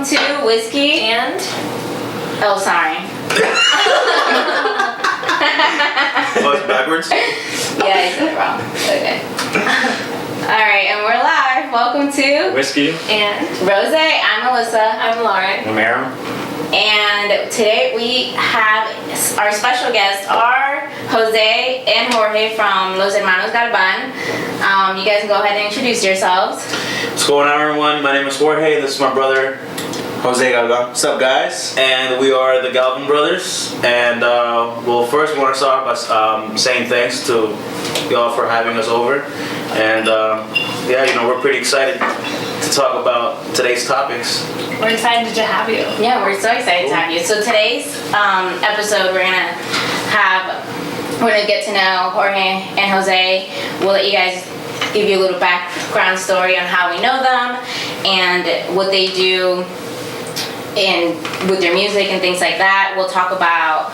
to Whiskey and... Oh, sorry. Oh, it's backwards? Yeah, I said it wrong. Okay. Alright, and we're live. Welcome to... Whiskey and Rosé. I'm Melissa. I'm Lauren. I'm Aaron. And today we have our special guests are Jose and Jorge from Los Hermanos Galvan. You guys can go ahead and introduce yourselves. What's going on, everyone? My name is Jorge. This is my brother, Jose Galvan. What's up, guys? And we are the Galvan brothers. And well, first we want to start by saying thanks to y'all for having us over. And yeah, you know, we're pretty excited to talk about today's topics. We're excited to have you. Yeah, we're so excited to have you. So today's episode, we're gonna get to know Jorge and Jose. We'll let you guys give you a little background story on how we know them and what they do with their music and things like that. We'll talk about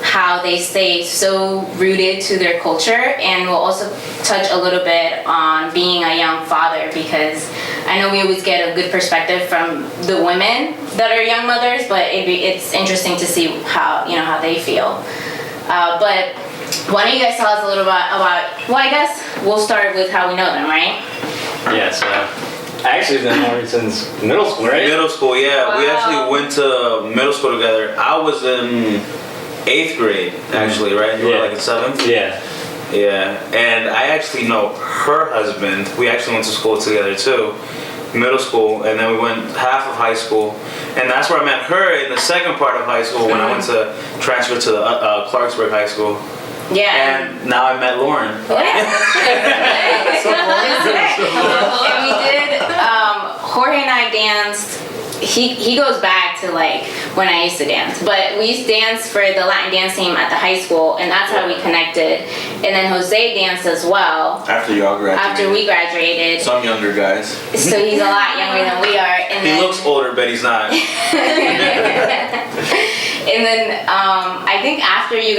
how they stay so rooted to their culture, and we'll also touch a little bit on being a young father, because I know we always get a good perspective from the women that are young mothers, but it's interesting to see how they feel. But why don't you guys tell us a little bit about, well, I guess we'll start with how we know them, right? Yeah, so I actually been known since middle school, right? Middle school, yeah. Wow. We actually went to middle school together. I was in 8th grade, actually, right? You were like in 7th? Yeah. Yeah, and I actually know her husband. We actually went to school together too, middle school, and then we went half of high school, and that's where I met her in the second part of high school when I went to transfer to the Clarksburg High School. Yeah. And now I met Lauren. Yeah. And we did, Jorge and I danced. He goes back to like when I used to dance, but we used to dance for the Latin dance team at the high school, and that's how we connected. And then Jose danced as well. After y'all graduated. After we graduated. Some younger guys. So he's a lot younger than we are. And He looks older, but he's not. And then I think after you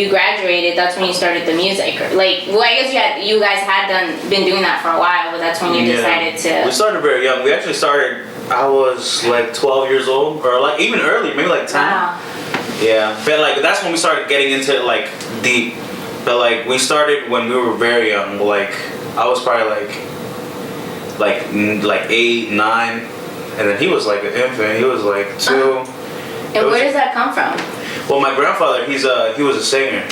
graduated, that's when you started the music. Like, well, I guess you guys had been doing that for a while, but that's when you decided to. We started very young. We actually started. I was like 12 years old, or like even earlier, maybe like 10. Wow. Yeah, but like that's when we started getting into like deep. But like we started when we were very young. Like I was probably like 8, 9, and then he was like an infant. He was like 2. And where does that come from? Well, my grandfather, he was a singer.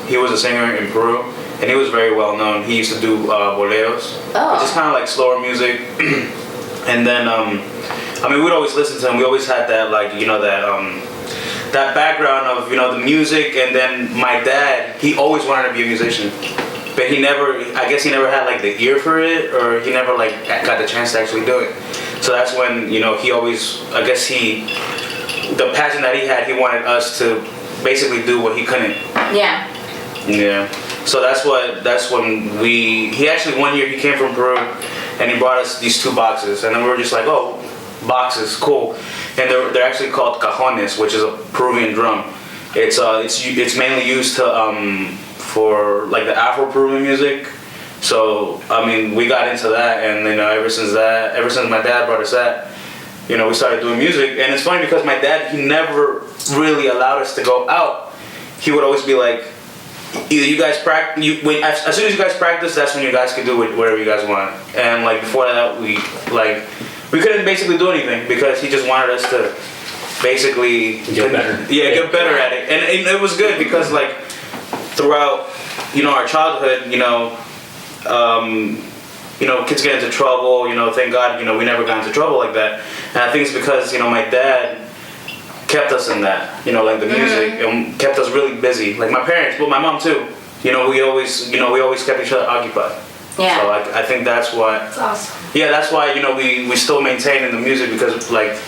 He was a singer in Peru, and he was very well known. He used to do boleros, which is kind of like slower music. And then, I mean, we'd always listen to him. We always had that, like, you know, that background of, you know, the music. And then my dad, he always wanted to be a musician, but I guess he never had like the ear for it, or he never like got the chance to actually do it. So that's when, you know, he always, I guess the passion that he had, he wanted us to basically do what he couldn't. Yeah. Yeah. So that's when he actually one year he came from Peru, and he brought us these 2 boxes, and then we were just like, oh, boxes, cool. And they're actually called cajones, which is a Peruvian drum. It's mainly used for like the Afro-Peruvian music. So I mean, we got into that, and you know, ever since my dad brought us that, you know, we started doing music. And it's funny because my dad, he never really allowed us to go out. He would always be like, either you guys practice, as soon as you guys practice, that's when you guys can do whatever you guys want. And like before that, we couldn't basically do anything because he just wanted us to basically get better. Yeah, get better at it. And it was good because like throughout, you know, our childhood, you know, kids get into trouble. You know, thank God, you know, we never got into trouble like that. And I think it's because, you know, my dad kept us in that, you know, like the music, and kept us really busy. Like my parents, but my mom too. You know, we always kept each other occupied. Yeah. So I think that's why. That's awesome. Yeah, that's why, you know, we still maintain in the music, because like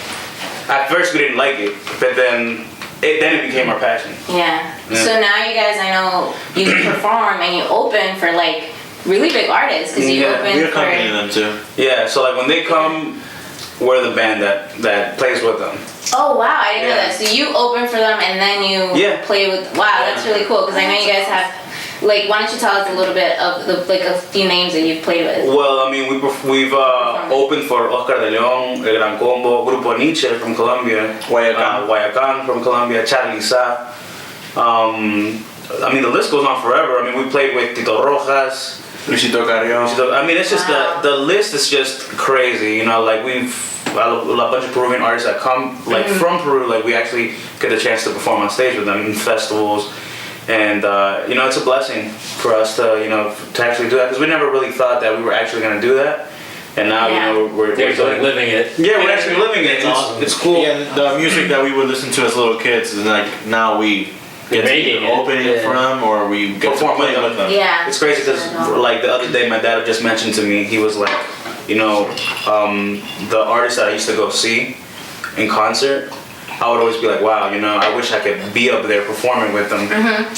at first we didn't like it, but then it became our passion. Yeah. So now you guys, I know you perform and you open for like really big artists, because you open we for. accompany them too. Yeah. So like when they come, we're the band that plays with them. Oh wow, I didn't know that. So you open for them and then you play with. Wow, that's really cool, because I know you guys have Like, why don't you tell us a little bit of a few names that you've played with? Well, I mean, we've opened for Oscar de Leon, El Gran Combo, Grupo Nietzsche from Colombia, Guayacán from Colombia, Charlie Sa. I mean, the list goes on forever. I mean, we played with Tito Rojas, Luisito Carrion. I mean, it's just the list is just crazy. You know, like we've a bunch of Peruvian artists that come like from Peru. Like we actually get a chance to perform on stage with them in festivals. And you know, it's a blessing for us to to actually do that, because we never really thought that we were actually going to do that, and now we're actually living it. Yeah, we're actually living it. It's awesome. It's cool. Yeah, the music that we would listen to as little kids, and like now we get to either open it for them or we get Perform to play with them. Yeah. It's crazy because like the other day, my dad just mentioned to me, he was like, the artists that I used to go see in concert, I would always be like, wow, I wish I could be up there performing with them.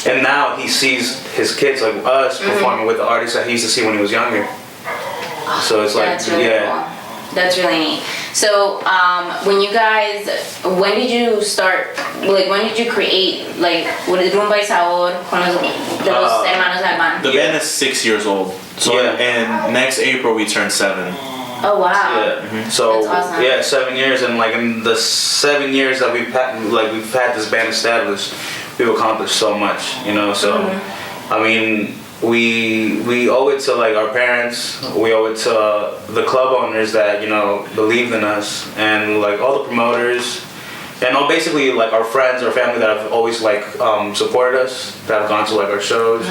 And now he sees his kids like us performing with the artists that he used to see when he was younger. So it's like, That's really cool. That's really neat. So, when did you start, like, when did you create, like, what is Rumba y Sabor con los Hermanos Galvan? The band is 6 years old. So in next April we turn 7. Oh, wow. Yeah. So That's awesome. 7 years, and like in the 7 years that we've had this band established, we've accomplished so much. So I mean, we owe it to like our parents. We owe it to the club owners that believed in us, and like all the promoters, and all basically like our friends, our family that have always like supported us, that have gone to like our shows.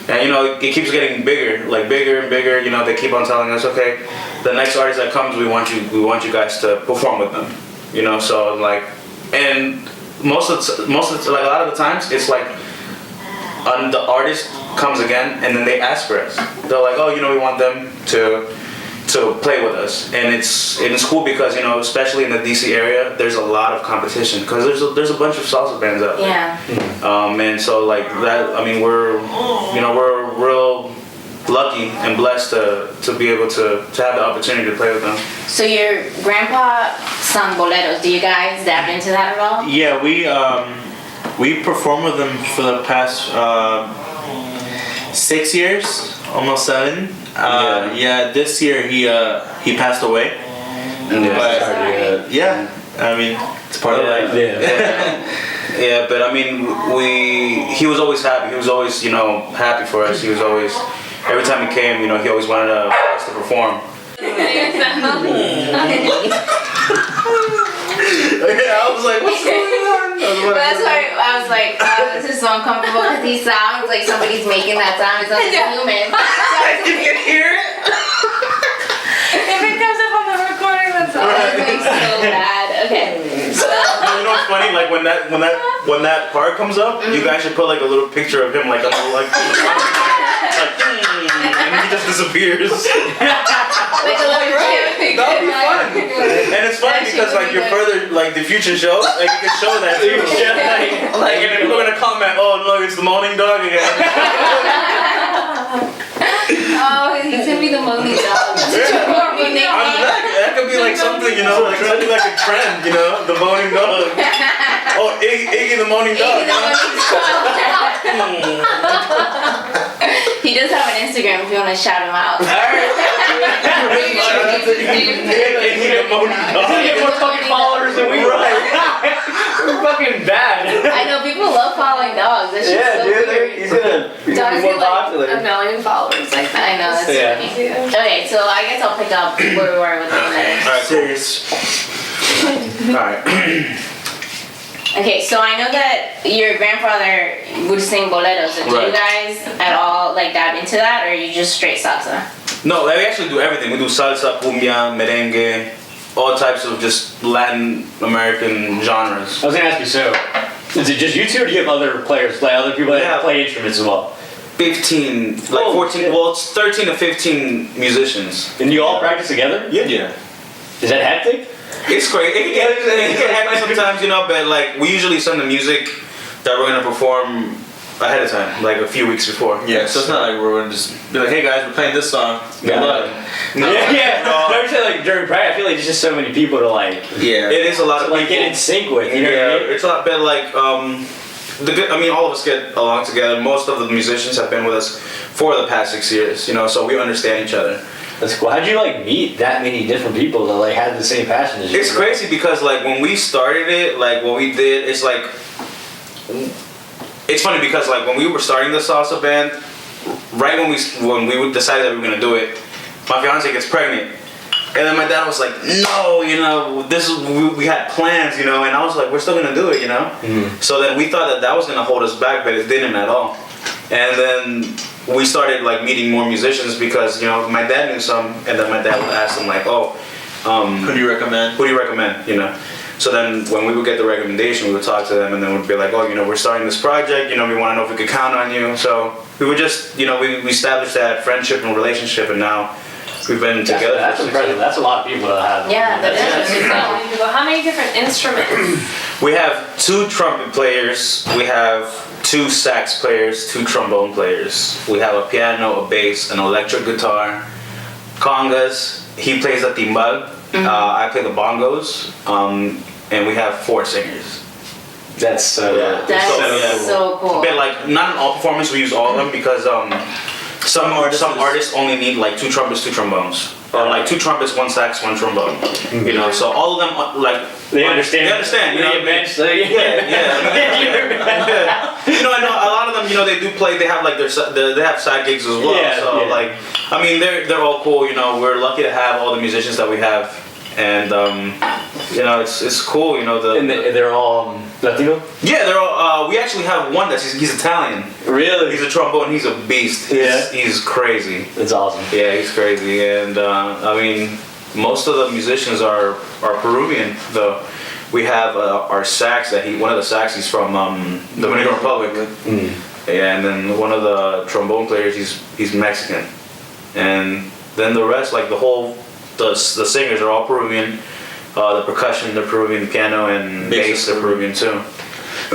And it keeps getting bigger, like bigger and bigger. They keep on telling us, okay, the next artist that comes, we want you guys to perform with them. So like, and most of the, like a lot of the times, it's like the artist comes again, and then they ask for us. They're like, oh, we want them to play with us, and it's cool because especially in the DC area, there's a lot of competition because there's a bunch of salsa bands out there. Yeah. And so like that, I mean, we're real lucky and blessed to be able to have the opportunity to play with them. So your grandpa sung boleros. Do you guys dab into that at all? Yeah, we performed with them for the past 6 years, almost 7. This year he passed away. But yeah, I mean, it's part of life. Yeah, but I mean, he was always happy. He was always, happy for us. He was always, every time he came, he always wanted us to perform. Yeah, I was like, what's going on? That's why I was like, this is so uncomfortable because he sounds like somebody's making that sound. It's not human. You can hear it? If it comes up on the recording, that's all. It's so bad. Okay. What's funny? Like when that part comes up, you guys should put like a little picture of him, like on the and he just disappears. Like a little That would be fun. And it's funny because like your further like the future shows, like you can show that too. Like and people are gonna comment, oh look, it's the moaning dog again. Oh, he's gonna be the moaning dog. That could be like something, like something like a trend, the moaning dog. Oh, Iggy the moaning dog. He does have an Instagram if you want to shout him out. Alright. Iggy the moaning dog. He's get more fucking followers than we. Right. We're fucking bad. I know people love following dogs. That's just so weird. He's gonna Dogs be more get like popular. 1 million followers like that. I know, that's funny. Okay, so I guess I'll pick up where we were with the letters. Alright, serious. Alright. Okay, so I know that your grandfather would sing boleros. So do you guys at all like dab into that, or are you just straight salsa? No, we actually do everything. We do salsa, cumbia, merengue, all types of just Latin American genres. I was gonna ask you, so is it just you two, or do you have other players, like other people that play instruments as well? 15, like 14, well, it's 13 to 15 musicians. And you all practice together? Yeah. Is that hectic? It's great. It can happen sometimes, but like we usually send the music that we're gonna perform ahead of time, like a few weeks before. Yeah, so it's not like we're gonna just be like, hey guys, we're playing this song. Good luck. No, No, I'm saying like during practice, I feel like there's just so many people to like. Yeah, it is a lot of like people. get in sync with. You know what I mean? It's a lot better. Like all of us get along together. Most of the musicians have been with us for the past 6 years, you know, so we understand each other. That's cool. How'd you like meet that many different people that like had the same passion as you? It's crazy because like when we started it, like what we did, it's like, it's funny because like when we were starting the salsa band, right when we decided that we were gonna do it, my fiance gets pregnant. And then my dad was like, no, you know, we had plans, you know, and I was like, we're still gonna do it, you know? Mm-hmm. So then we thought that was gonna hold us back, but it didn't at all. And then we started like meeting more musicians because, you know, my dad knew some, and then my dad would ask them like, who do you recommend? Who do you recommend, you know? So then when we would get the recommendation, we would talk to them and then we'd be like, oh, you know, we're starting this project, you know, we wanna know if we could count on you. So we would just, you know, we established that friendship and relationship, and now we've been together. That's impressive. That's a lot of people to have. Yeah, that's interesting. How many different instruments? We have 2 trumpet players. We have 2 sax players, 2 trombone players. We have a piano, a bass, an electric guitar, congas. He plays the timbal. I play the bongos. And we have 4 singers. That's so cool. But like not in all performances we use all of them because some artists only need like 2 trumpets, 2 trombones, or like 2 trumpets, 1 sax, 1 trombone. You know, so all of them like they understand. They understand. You know, You know, I know a lot of them. You know, they do play. They have like they have side gigs as well. Yeah, so like, I mean, they're all cool. You know, we're lucky to have all the musicians that we have, and you know, it's cool. You know, they're all Latino. Yeah, they're all. We actually have one he's Italian. Really? He's a trombone. He's a beast. He's crazy. That's awesome. Yeah, he's crazy, and I mean, most of the musicians are Peruvian. Though we have our sax one of the sax he's from the Dominican Republic. Yeah, and then one of the trombone players he's Mexican, and then the rest like the singers are all Peruvian. The percussion, they're Peruvian, the piano and bass, they're Peruvian too.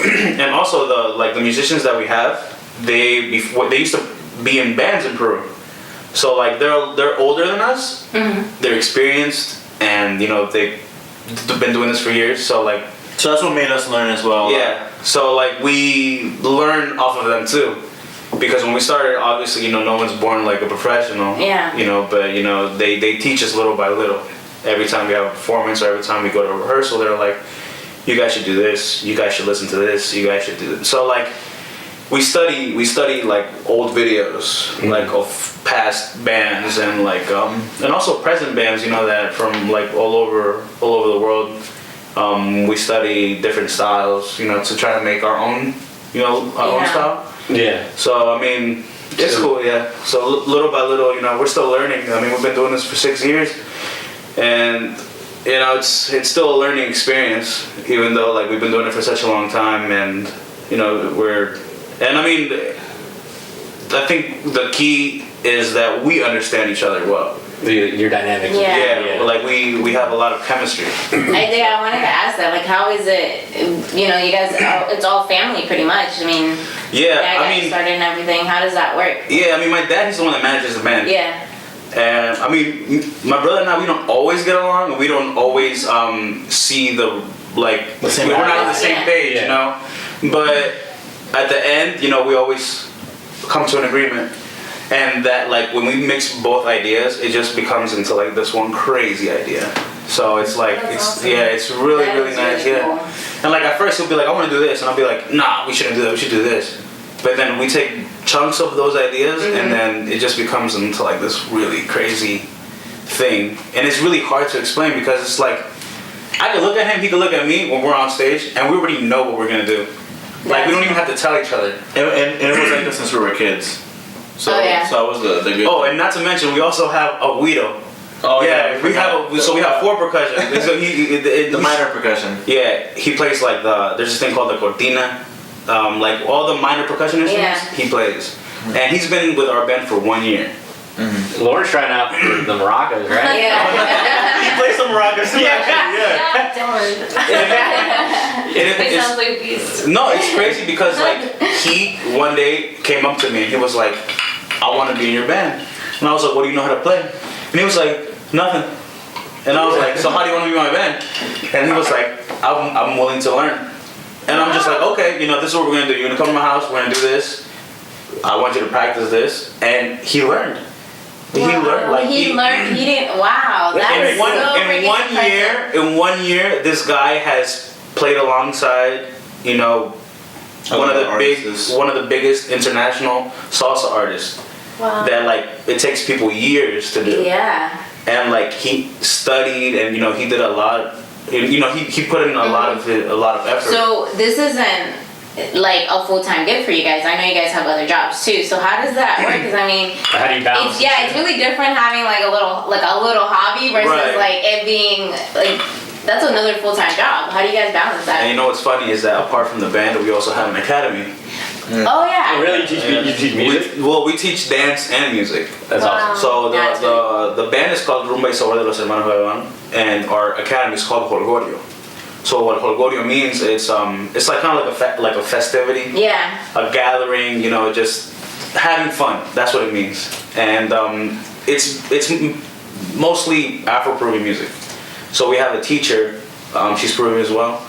And also the musicians that we have, they used to be in bands in Peru. So like they're older than us, they're experienced, and you know they've been doing this for years. So that's what made us learn as well. Yeah. So like we learn off of them too. Because when we started, obviously, you know, no one's born like a professional. Yeah. You know, but you know, they teach us little by little. Every time we have a performance or every time we go to a rehearsal, they're like, you guys should do this, you guys should listen to this, you guys should do this. So like, we study like old videos, like of past bands and like, and also present bands, you know, that from like all over the world. We study different styles, you know, to try to make our own, you know, our own style. Yeah. So, I mean, it's cool, yeah. So little by little, you know, we're still learning. I mean, we've been doing this for 6 years. And you know, it's still a learning experience, even though like we've been doing it for such a long time, and you know I mean, I think the key is that we understand each other well. Your dynamics. Yeah. Like we have a lot of chemistry. I think I wanted to ask that, like, how is it? You know, you guys, it's all family pretty much. I mean, I mean, started and everything. How does that work? Yeah, I mean, my dad is the one that manages the band. Yeah. And I mean, my brother and I, we don't always get along. We don't always see we're not on the same page, you know. But at the end, you know, we always come to an agreement, and that like when we mix both ideas, it just becomes into like this one crazy idea. So it's like awesome. It's really nice, really cool. And like at first he'll be like, I want to do this, and I'll be like, nah, we shouldn't do that. We should do this. But then we take chunks of those ideas, and then it just becomes into like this really crazy thing. And it's really hard to explain because it's like, I could look at him, he could look at me when we're on stage, and we already know what we're gonna do. Like we don't even have to tell each other. And it was like this since we were kids. So that was the good. Oh, and not to mention, we also have a guido. Oh yeah, we have 4 percussion. So the minor percussion. Yeah, he plays like there's this thing called the cortina. Like all the minor percussion instruments, he plays. And he's been with our band for 1 year. Lauren's trying out the maracas, right? Yeah. He plays some maracas too, It sounds like a beast. No, it's crazy because like he one day came up to me and he was like, I want to be in your band. And I was like, what do you know how to play? And he was like, nothing. And I was like, so how do you want to be in my band? And he was like, I'm willing to learn. And I'm just like, okay, you know, this is what we're gonna do. You're gonna come to my house. We're gonna do this. I want you to practice this, and he learned. He learned. Like he learned. He didn't. Wow, that is so freaking impressive. In 1 year, this guy has played alongside, you know, one of the biggest international salsa artists. Wow. That like it takes people years to do. Yeah. And like he studied, and you know he did a lot. You know he put in a lot of effort. So this isn't like a full-time gig for you guys. I know you guys have other jobs too. So how does that work? Because I mean, how do you balance? It's really different having like a little hobby versus like it being like that's another full-time job. How do you guys balance that? And you know what's funny is that apart from the band, we also have an academy. Oh yeah. Oh, really? You teach music? We teach dance and music. That's awesome. So the band is called Rumba y Sabor de los Hermanos Galvan, and our academy is called Holgorio. So what Holgorio means, it's like kind of like a festivity. Yeah. A gathering, you know, just having fun. That's what it means. And it's mostly Afro-Peruvian music. So we have a teacher. She's Peruvian as well.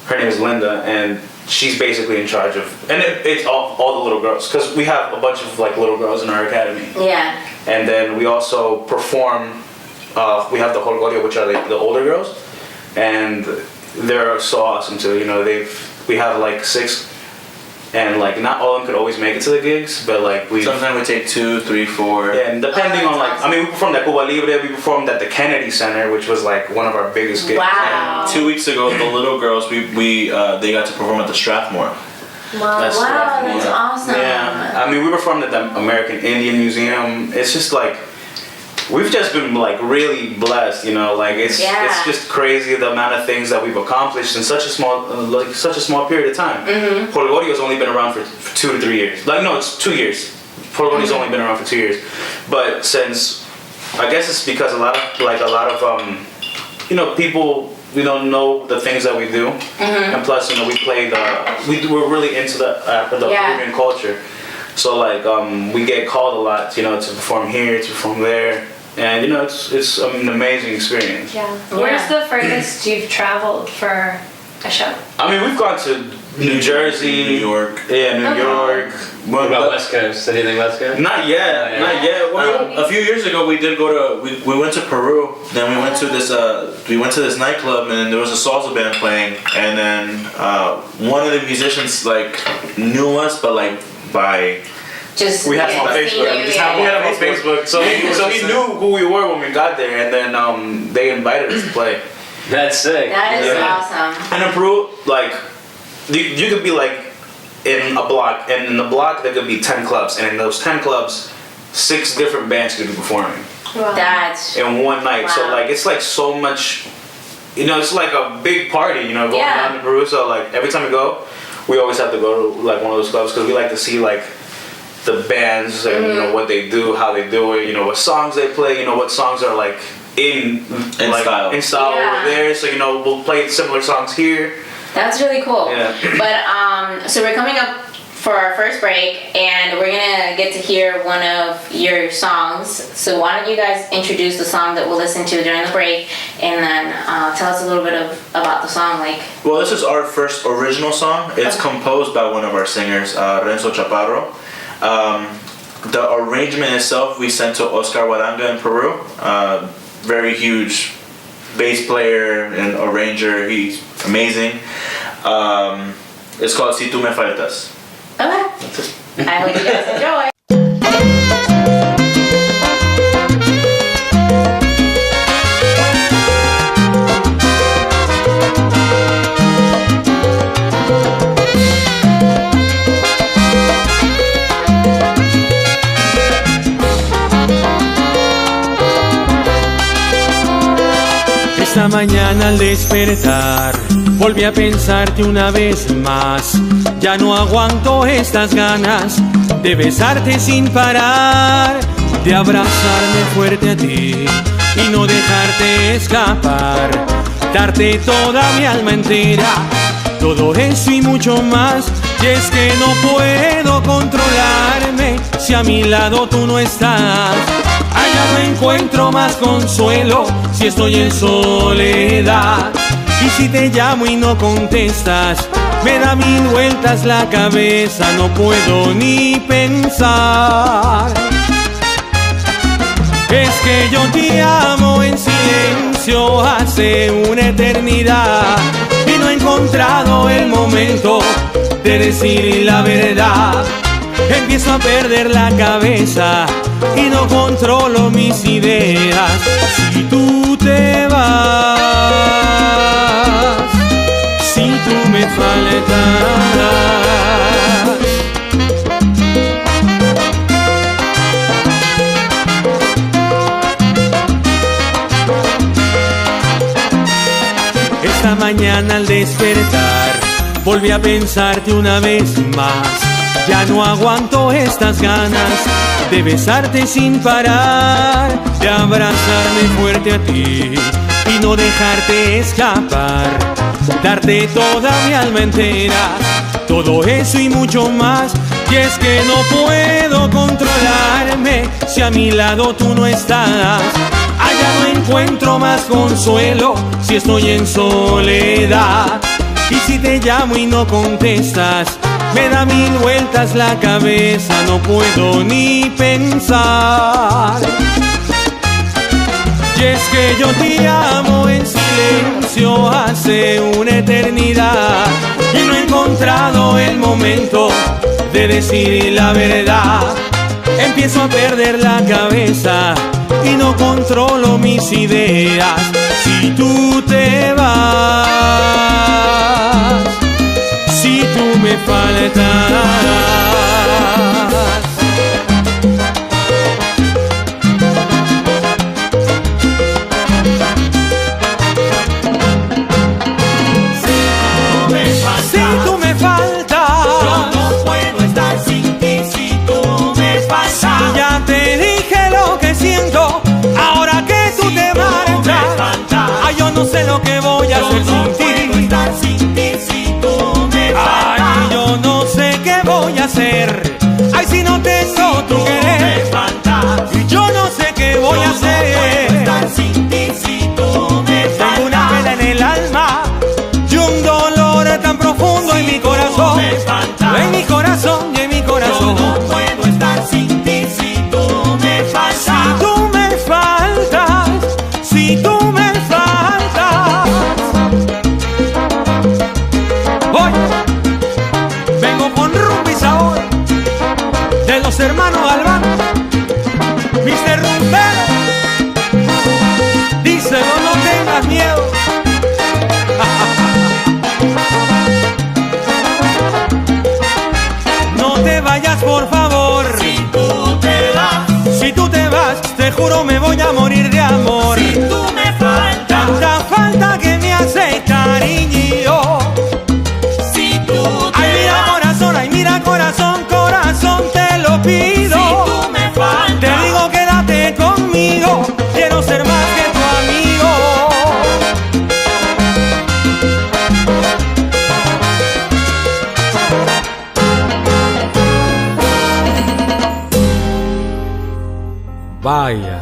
Her name is Linda, and she's basically in charge of, and it's all the little girls, because we have a bunch of like little girls in our academy. Yeah. And then we also perform. We have the Holgorio, which are the older girls, and they're so awesome too. You know, we have like 6, and like not all of them could always make it to the gigs, but like sometimes we take 2, 3, 4. Yeah, and depending on like, awesome. I mean, we performed at Cuba Libre, we performed at the Kennedy Center, which was like one of our biggest gigs. Wow. And 2 weeks ago, the little girls, they got to perform at the Strathmore. Wow, that's awesome. Yeah, I mean, we performed at the American Indian Museum. It's just like, we've just been like really blessed, you know. Like it's just crazy the amount of things that we've accomplished in such a small period of time. Mm-hmm. Holgorio's only been around for 2 to 3 years. Like no, it's 2 years. Holgorio's only been around for 2 years, but since I guess it's because a lot of you know, people, we don't know the things that we do, and plus, you know, we're really into the Peruvian culture. So like we get called a lot, you know, to perform here, to perform there, and you know it's an amazing experience. Yeah. Where's the furthest you've traveled for a show? I mean, we've gone to New Jersey, New York. Yeah, New York. What about West Coast? Anything West Coast? Not yet. Not yet. A few years ago, we did go to we went to Peru. Then we went to this nightclub, and there was a salsa band playing, and then one of the musicians like knew us, but like by. We had him on Facebook. We had him on Facebook. So he knew who we were when we got there, and then they invited us to play. That's sick. That is awesome. And in Peru, like you could be like in a block, and in the block there could be 10 clubs, and in those 10 clubs, 6 different bands could be performing. Wow. That's in one night. Wow. So like it's like so much, you know, it's like a big party, you know, going on in Peru. So like every time we go, we always have to go to like one of those clubs because we like to see like the bands and you know what they do, how they do it, you know what songs they play, you know what songs are like in style over there. So you know we'll play similar songs here. That's really cool. Yeah. But so we're coming up for our first break, and we're gonna get to hear one of your songs. So why don't you guys introduce the song that we'll listen to during the break, and then tell us a little bit about the song, like. Well, this is our first original song. It's composed by one of our singers, Renzo Chaparro. The arrangement itself we sent to Oscar Waranga in Peru. Very huge bass player and arranger. He's amazing. It's called Si Tu Me Faltas. Okay. I hope you guys enjoy. Esta mañana al despertar volví a pensarte una vez más. Ya no aguanto estas ganas de besarte sin parar, de abrazarme fuerte a ti y no dejarte escapar, darte toda mi alma entera, todo eso y mucho más. Y es que no puedo controlarme si a mi lado tú no estás. Allá no encuentro más consuelo si estoy en soledad. Y si te llamo y no contestas, me da mil vueltas la cabeza, no puedo ni pensar. Es que yo te amo en silencio hace una eternidad y no he encontrado el momento de decir la verdad. Empiezo a perder la cabeza y no controlo mis ideas. Si tú te vas, si tú me faltas. Esta mañana al despertar volví a pensarte una vez más. Ya no aguanto estas ganas de besarte sin parar, de abrazarme fuerte a ti y no dejarte escapar, darte toda mi alma entera, todo eso y mucho más. Y es que no puedo controlarme si a mi lado tú no estás. Allá no encuentro más consuelo si estoy en soledad. Y si te llamo y no contestas, me da mil vueltas la cabeza, no puedo ni pensar. Y es que yo te amo en silencio hace una eternidad y no he encontrado el momento de decir la verdad. Empiezo a perder la cabeza y no controlo mis ideas. Si tú te vas, si tú me faltas. Si tú me faltas, yo no puedo estar sin ti. Si tú me faltas, si ya te dije lo que siento, ahora que tú te marchas, ay, yo no sé lo que voy a hacer sin ti. Ay, yo no sé qué voy a hacer. Ay, si no tengo tu querer. Y yo no sé qué voy a hacer. Tengo una pena en el alma y un dolor tan profundo en mi corazón. En mi corazón y en mi corazón. Yo no puedo estar sin ti si tú me faltas. Si tú me faltas, si tú me faltas. Hoy vengo con rumbo y sabor de los hermanos Galvan, Mr. Rumbero. Díselo, no tengas miedo. No te vayas, por favor. Si tú te vas, te juro me voy a morir de amor. Si tú me faltas, tanta falta que me hace cariño. Ay, mira corazón, ay, mira corazón, corazón, te lo pido. Si tú me faltas, te digo quédate conmigo, quiero ser más que tu amigo. Vaya.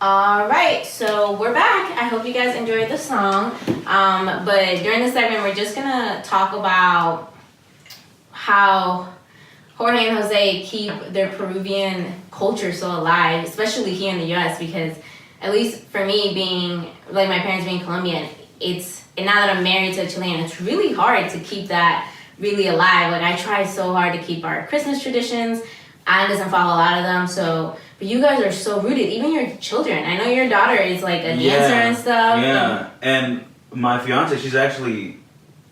Alright, so we're back. I hope you guys enjoyed the song. But during this segment, we're just gonna talk about how Jorge and Jose keep their Peruvian culture so alive, especially here in the US, because at least for me, being like my parents being Colombian, and now that I'm married to a Chilean, it's really hard to keep that really alive. Like I try so hard to keep our Christmas traditions. Alan doesn't follow a lot of them, so but you guys are so rooted. Even your children. I know your daughter is like a dancer and stuff. Yeah, and my fiance, she's actually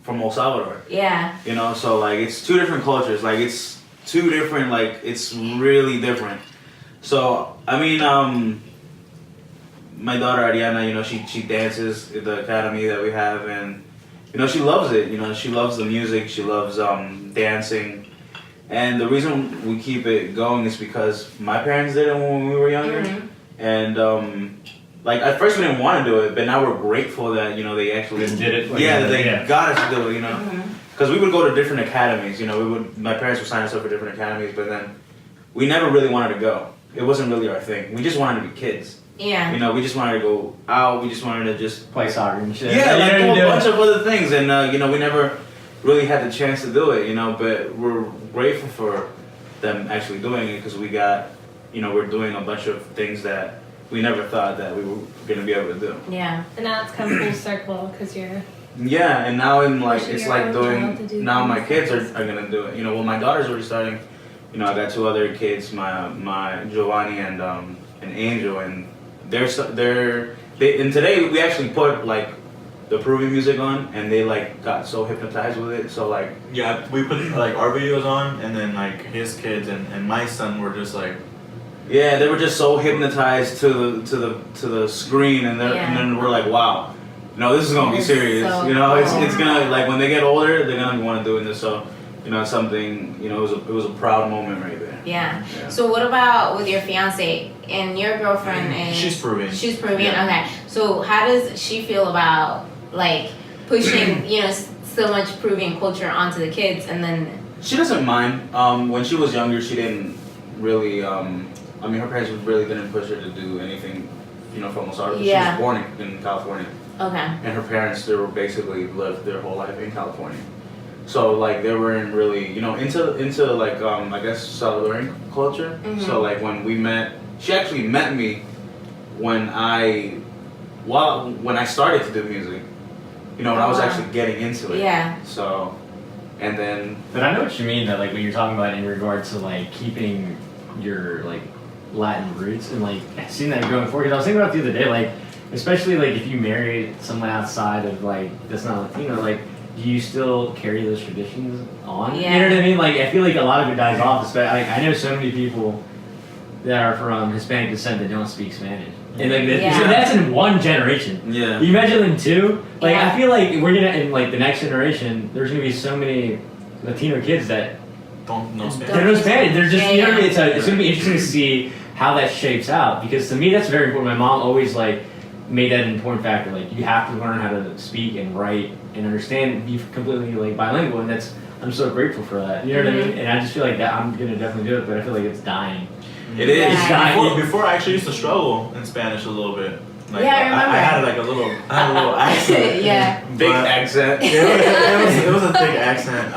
from El Salvador. Yeah. You know, so like it's two different cultures. Like it's two different. Like it's really different. So I mean, my daughter Ariana, you know, she dances at the academy that we have, and you know she loves it. You know, she loves the music. She loves dancing. And the reason we keep it going is because my parents did it when we were younger. Mm-hmm. And like at first we didn't want to do it, but now we're grateful that, you know, they actually did it. Like, yeah, that they got us to do it, you know. Mm-hmm. Because we would go to different academies, you know. My parents would sign us up for different academies, but then we never really wanted to go. It wasn't really our thing. We just wanted to be kids. Yeah. You know, we just wanted to go out. We just wanted to just Play soccer and shit. yeah, like You do know, a bunch of other things, and you know, we never really had the chance to do it. You know, but we're grateful for them actually doing it because we got, you know, we're doing a bunch of things that we never thought that we were gonna be able to do. Yeah. And now it's come full circle because you're. Yeah, and now I'm like, Pushing it's your like own child to doing, do now my things. kids are gonna do it. You know, well, my daughter's already starting. You know, I got 2 other kids, my Giovanni and Angel, and and today we actually put like the Peruvian music on, and they like got so hypnotized with it. So like, Yeah, we put like our videos on, and then like his kids and my son were just like, yeah, they were just so hypnotized to the screen, and Yeah. and then we're like, wow, no, this is gonna be It's serious. so You know, it's cool. gonna, like, when they get older, they're gonna want to doing this. So, you know, it's something, you know, it was a proud moment right there. Yeah. Yeah. So what about with your fiance and your girlfriend? Is she's Peruvian. She's Peruvian. Yeah. Okay. So how does she feel about like pushing, you know, so much Peruvian culture onto the kids, and then She doesn't mind. When she was younger, she didn't really. I mean, her parents really didn't push her to do anything, you know, from Osaka. She Yeah. was born in California, okay. and her parents, they were basically lived their whole life in California. So like they weren't really, you know, into like I guess Salvadoran culture. Mhm. So like when we met, she actually met me when I started to do music. You know, when I was Wow. actually getting into it. Yeah. So, and then But I know what you mean, that like when you're talking about in regards to like keeping your like Latin roots and like seeing that going forward. Because I was thinking about it the other day, like especially like if you married someone outside of like that's not Latino, like do you still carry those traditions on? Yeah. You know what I mean? Like I feel like a lot of it dies off. Especially, I know so many people that are from Hispanic descent that don't speak Spanish. And like Yeah. so that's in one generation. yeah. You imagine in 2? Like Yeah. I feel like we're gonna in like the next generation. There's gonna be so many Latino kids that don't know Spanish. they don't know Spanish. They're just you know what I mean. It's gonna be interesting to see how that shapes out because to me that's very important. My mom always like made that an important factor. Like you have to learn how to speak and write and understand and be completely like bilingual. And that's I'm so grateful for that. You know what I mean? And I just feel like that I'm gonna definitely do it, but I feel like it's dying. It is. It's dying. Before I actually used to struggle in Spanish a little bit. Like, Yeah, I remember. I had like a little accent. Yeah. Big But- accent. It was a thick accent,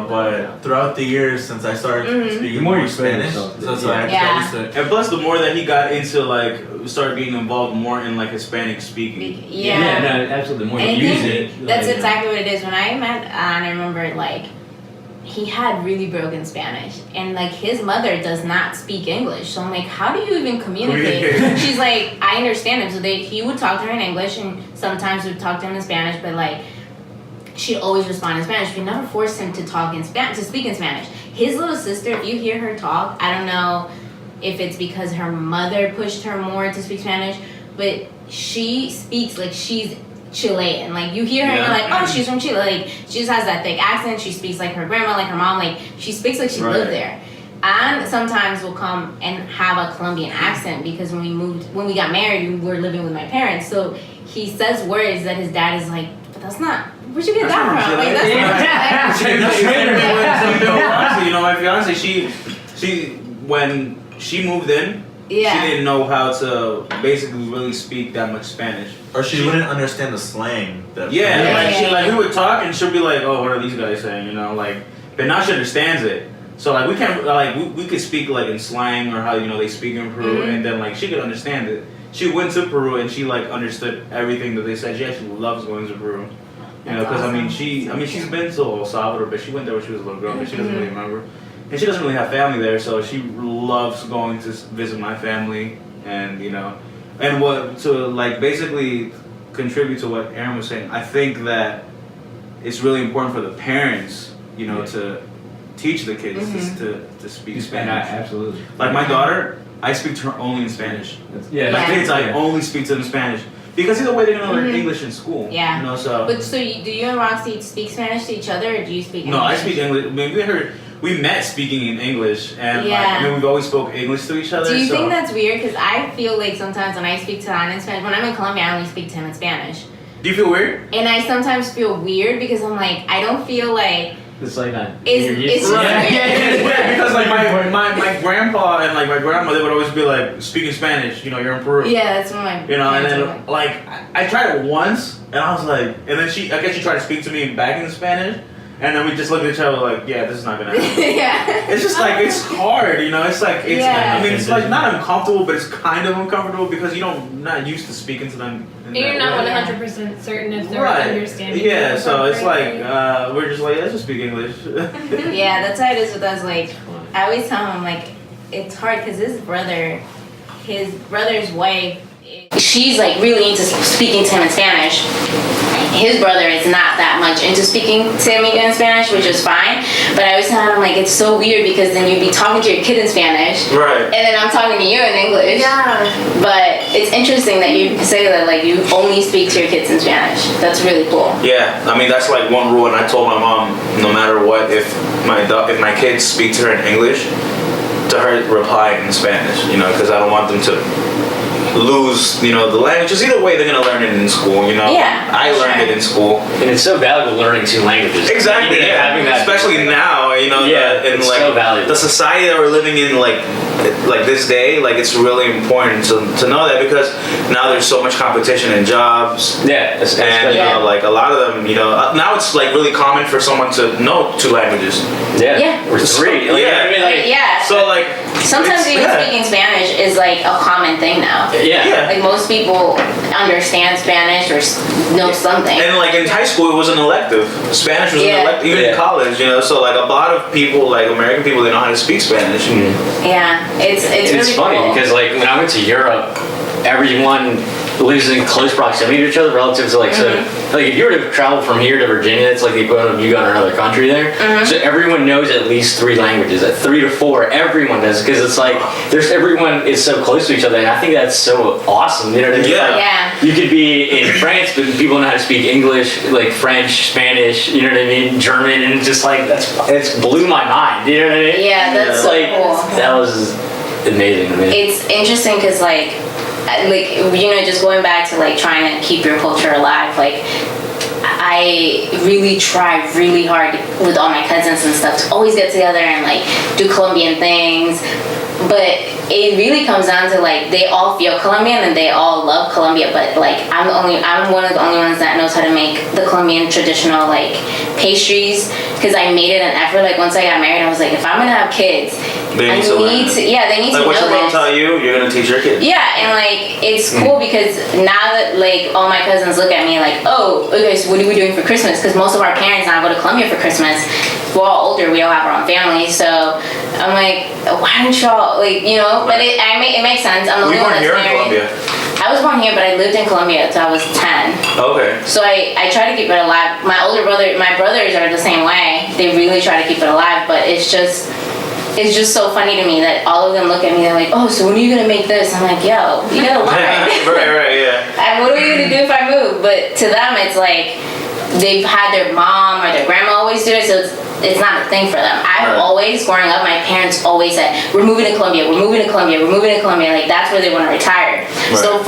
but throughout the years since I started speaking The more more you explain Spanish, yourself, so I Yeah. used to. And plus, the more that he got into like, started getting involved more in like Hispanic speaking. Yeah. No, absolutely. The more And you I use think it, that's like, exactly what it is. When I met Anne, I remember like he had really broken Spanish, and like his mother does not speak English. So I'm like, how do you even communicate? She's like, I understand him. So he would talk to her in English, and sometimes would talk to him in Spanish, but like she'd always respond in Spanish. We never forced him to talk in to speak in Spanish. His little sister, if you hear her talk, I don't know if it's because her mother pushed her more to speak Spanish, but she speaks like she's Chilean. Like you hear her and you're like, oh, she's from Chile. Like she just has that thick accent. She speaks like her grandma, like her mom. Like she speaks like she lived there. And sometimes will come and have a Colombian accent because when we got married, we were living with my parents. So he says words that his dad is like, but that's not. Where'd you get that from? Like that's You know, my fiance, she when she moved in, Yeah. she didn't know how to basically really speak that much Spanish. Or she wouldn't understand the slang. That Yeah, like Yeah. she like we would talk and she'll be like, oh, what are these guys saying? You know, like, but now she understands it. So like we can't like we could speak like in slang or how you know they speak in Peru, and then like she could understand it. She went to Peru and she like understood everything that they said. She actually loves going to Peru. You know, because That's she's been to El Salvador, but she went there when she was a little girl, but she doesn't really remember. And she doesn't really have family there, so she loves going to visit my family, and you know, and what to like basically contribute to what Aaron was saying. I think that it's really important for the parents, you know, to teach the kids to speak Spanish. Absolutely. Like my daughter, I speak to her only in Spanish. Yeah. My kids, I Yeah. only speak to them in Spanish. Because either way, they're gonna learn English in school. Yeah. You know, so. But so do you and Roxy speak Spanish to each other, or do you speak English? No, I speak English. I mean, we met speaking in English, and like, I mean, we've always spoke English to each other. Do you so. think that's weird? Because I feel like sometimes when I speak to Anna in Spanish, when I'm in Colombia, I only speak to him in Spanish. Do you feel weird? And I sometimes feel weird because I'm like, I don't feel like It's like that. It's Right. weird. It's weird because like my grandpa and like my grandma, they would always be like speaking Spanish. You know, you're in Peru. Yeah, that's what my You know, and parents then like I tried it once, and I was like, and then I guess she tried to speak to me back in Spanish, and then we just looked at each other like, yeah, this is not gonna happen. yeah. It's just like it's hard, you know. It's like it's. Yeah. I mean, it's like not uncomfortable, but it's kind of uncomfortable because not used to speaking to them. in You're that not way. 100% certain if they're Right. understanding. Yeah, you so it's like appropriately. we're just like let's just speak English. Yeah, that's how it is with us. Like, I always tell him, like, it's hard because his brother's wife, she's like really into speaking to him in Spanish. His brother is not that much into speaking to me in Spanish, which is fine. But I always tell him, like, it's so weird because then you'd be talking to your kid in Spanish, Right. and then I'm talking to you in English. Yeah. But it's interesting that you say that, like, you only speak to your kids in Spanish. That's really cool. Yeah, I mean that's like one rule, and I told my mom no matter what, if my kids speak to her in English, to her reply in Spanish, you know, because I don't want them to lose, you know, the languages. Either way, they're gonna learn it in school, you know. Yeah, I learned sure. it in school. And it's so valuable learning two languages. Exactly. You know, Yeah. having that, especially now, you know. Yeah, in it's like so valuable. the society that we're living in, like this day, like it's really important to know that because now there's so much competition in jobs. Yeah, And you know, like a lot of them, you know, now it's like really common for someone to know two languages. Yeah. or three. Like, Yeah. I mean, like, Yeah. So like Sometimes it's- even yeah. speaking Spanish is like a common thing now. yeah. Like most people understand Spanish or know something. And like in high school, it was an elective. Spanish was Yeah. an elective, even in Yeah. college, you know. So like a lot of people, like American people, they know how to speak Spanish. Yeah, it's It's really funny cool. because like when I went to Europe, everyone lives in close proximity to each other relative to like so like if you were to travel from here to Virginia, it's like the equivalent of you going to another country there. So everyone knows at least 3 languages, at 3 to 4, everyone does because it's like everyone is so close to each other, and I think that's so awesome. You know what I mean? Yeah. Like, Yeah. you could be in France, but people know how to speak English, like French, Spanish. You know what I mean? German, and just like it's blew my mind. You know what I mean? Yeah, that's It's so like cool. that was amazing to me. It's interesting because like you know, just going back to like trying to keep your culture alive, like I really try really hard with all my cousins and stuff to always get together and like do Colombian things. But it really comes down to like they all feel Colombian and they all love Colombia, but like I'm one of the only ones that knows how to make the Colombian traditional like pastries because I made it an effort. Like once I got married, I was like, if I'm gonna have kids, They I need to learn it. they need Like to what know your mom this. tell you, you're gonna teach your kids. Yeah, and like it's cool because now that like all my cousins look at me like, oh, okay, so what are we doing for Christmas? Because most of our parents now go to Colombia for Christmas. We're all older, we all have our own families, so I'm like, why don't y'all like, you know? But it makes sense. I'm the We only one weren't that's here in married. Colombia. I was born here, but I lived in Colombia until I was 10. Okay. So I try to keep it alive. My brothers are the same way. They really try to keep it alive, but it's just so funny to me that all of them look at me, they're like, oh, so when are you gonna make this? I'm like, yo, you gotta learn. right, yeah. And what are we gonna do if I move? But to them, it's like they've had their mom or their grandma always do it, so it's not a thing for them. I've always, growing up, my parents always said, we're moving to Colombia, we're moving to Colombia, we're moving to Colombia. Like, that's where they want to retire. Right. So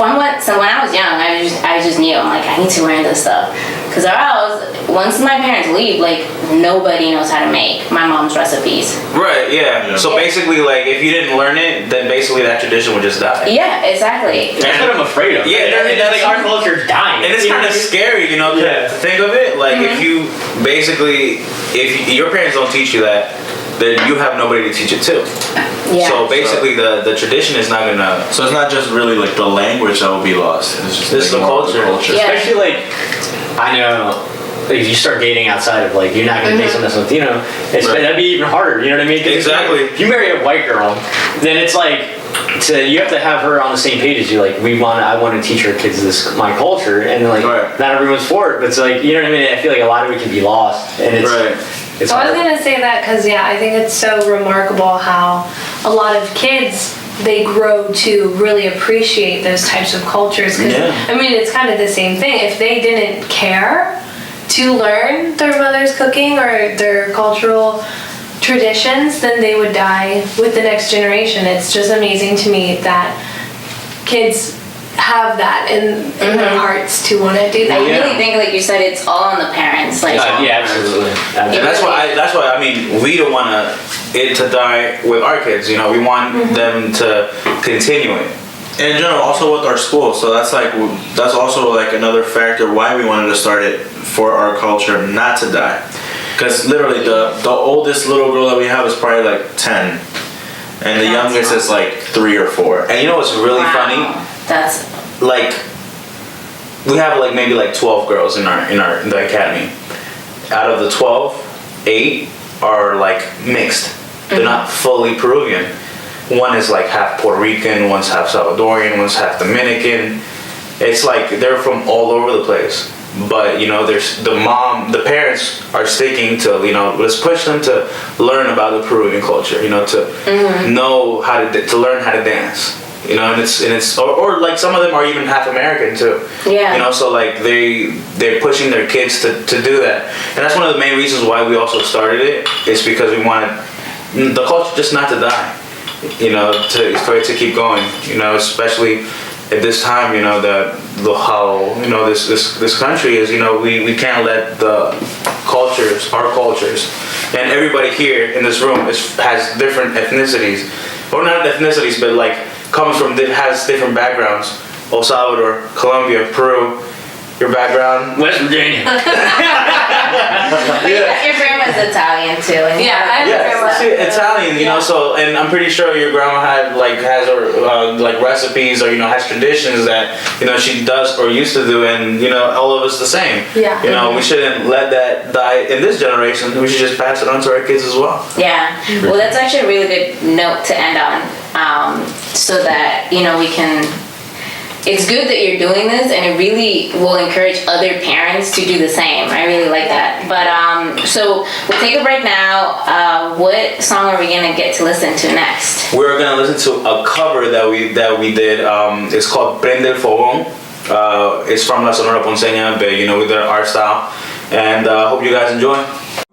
when I was young, I just knew, I'm like, I need to learn this stuff. Because or else, once my parents leave, like, nobody knows how to make my mom's recipes. Right, yeah. So basically, like, if you didn't learn it, then basically that tradition would just die. Yeah, exactly. That's what I'm afraid of. Yeah, You know what I mean? That's like our culture's dying. And it's You know kind of what I mean? scary, you know, Yeah. to think of it. Like, if you basically, if your parents don't teach you that, then you have nobody to teach it to. Yeah. So basically, the tradition is not gonna. So it's not just really like the language that will be lost. It's just It's like the more of culture. Yeah. Especially like, I know, like if you start dating outside of like, you're not gonna date someone that's Latino. That'd be even harder. You know what I mean? 'Cause Exactly. If you marry a white girl, then it's like, you have to have her on the same page as you. Like, I want to teach our kids my culture, and like, Right. not everyone's for it. But it's like, you know what I mean? I feel like a lot of it can be lost, and it's Right. it's I was hard. gonna say that because I think it's so remarkable how a lot of kids they grow to really appreciate those types of cultures. 'Cause, Yeah. I mean, it's kind of the same thing. If they didn't care to learn their mother's cooking or their cultural traditions, then they would die with the next generation. It's just amazing to me that kids have that in their hearts to want to do I that. really think, like you said, it's all on the parents. Like, Yeah, absolutely. And that's why I mean, we don't want it to die with our kids. You know, we want them to continue it. In general, also with our school, so that's also like another factor why we wanted to start it, for our culture not to die. Because literally the oldest little girl that we have is probably like 10, and the youngest is like 3 or 4. And you know what's really funny? That's Like, we have like maybe like 12 girls in the academy. Out of the 12, 8 are like mixed. They're not fully Peruvian. One is like half Puerto Rican, one's half Salvadorian, one's half Dominican. It's like they're from all over the place. But you know, there's the parents are sticking to, you know, let's push them to learn about the Peruvian culture. You know, to know how to learn how to dance. You know, and it's or like some of them are even half American too. Yeah. You know, so like they're pushing their kids to do that, and that's one of the main reasons why we also started it. Is because we wanted the culture just not to die. You know, for it to keep going. You know, especially at this time. You know how you know this country is. You know, we can't let our cultures, and everybody here in this room has different ethnicities, or not ethnicities, but like has different backgrounds. El Salvador, Colombia, Peru. Your background? West Virginia. Your grandma's Italian too. And Yeah, Italian, you know. So, and I'm pretty sure your grandma has like recipes, or you know, has traditions that, you know, she does or used to do, and you know, all of us the same. Yeah. You know, we shouldn't let that die in this generation. We should just pass it on to our kids as well. Yeah. Well, that's actually a really good note to end on, so that, you know, we can. It's good that you're doing this, and it really will encourage other parents to do the same. I really like that. But so we'll take a break now. What song are we gonna get to listen to next? We're gonna listen to a cover that we did. It's called Prende el Fogón. It's from La Sonora Ponceña, but you know, we did our style, and hope you guys enjoy.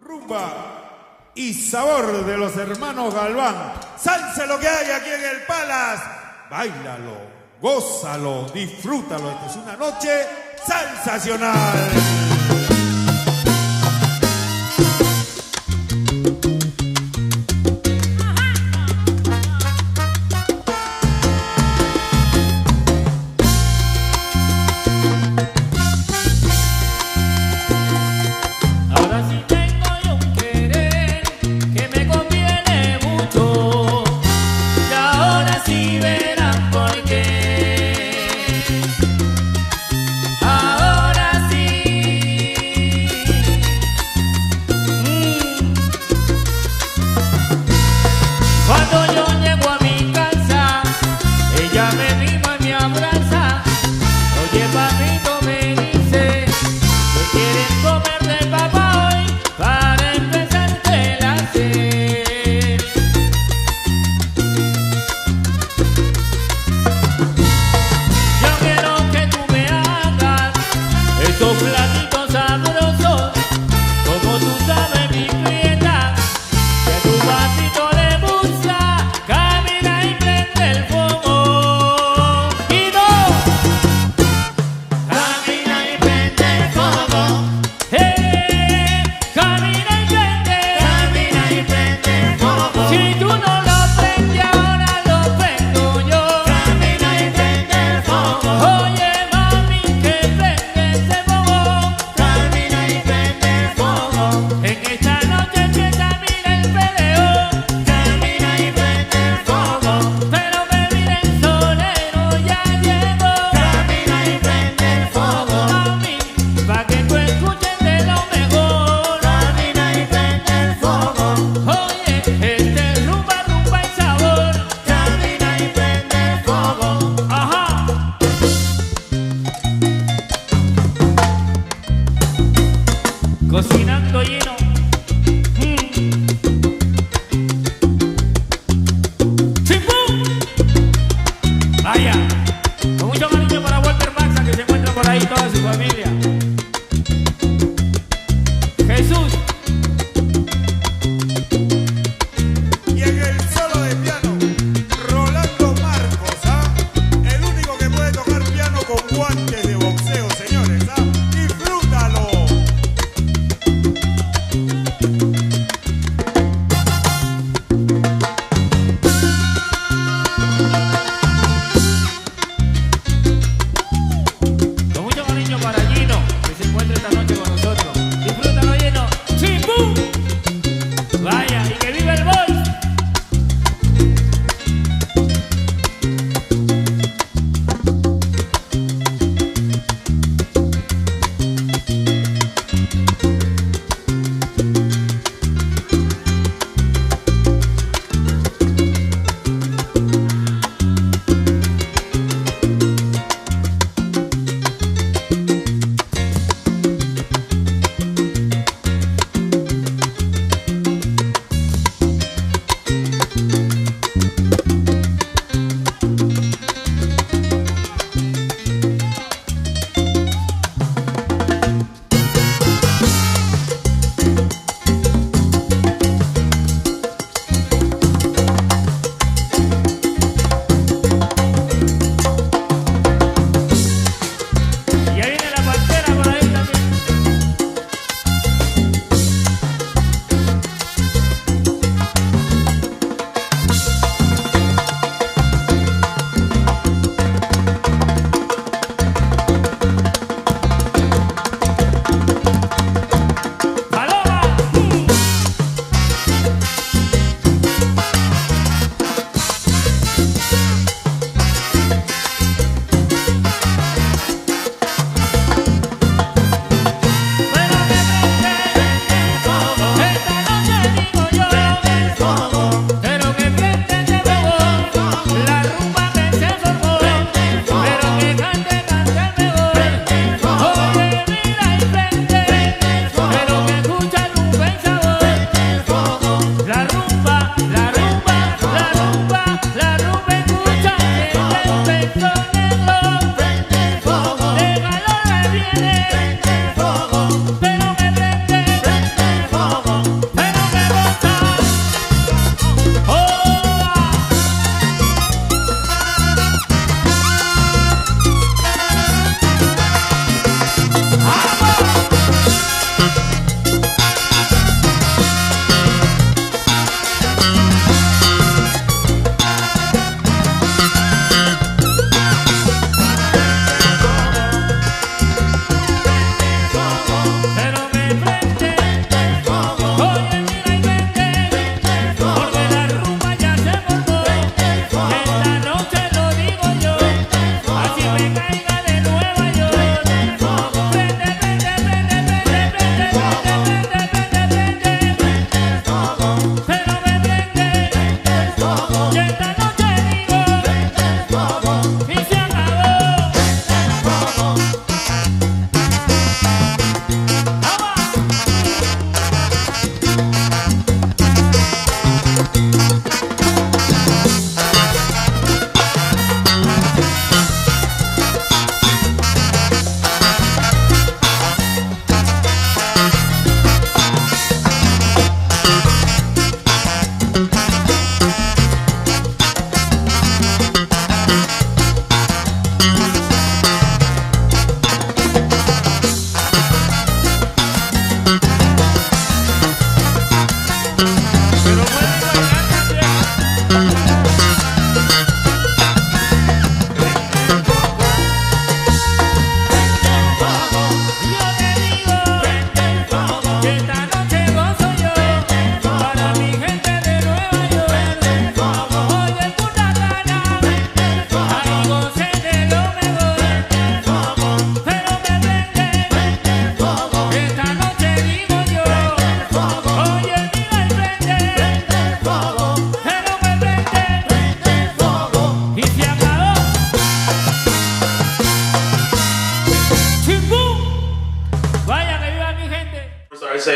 Rumba y sabor de los hermanos Galvan. Salsa lo que hay aquí en el Palace. Báilalo, gózalo, disfrútalo. Esta es una noche sensacional. Ahora sí tengo yo un querer que me conviene mucho, y ahora sí verán por qué. Ahora sí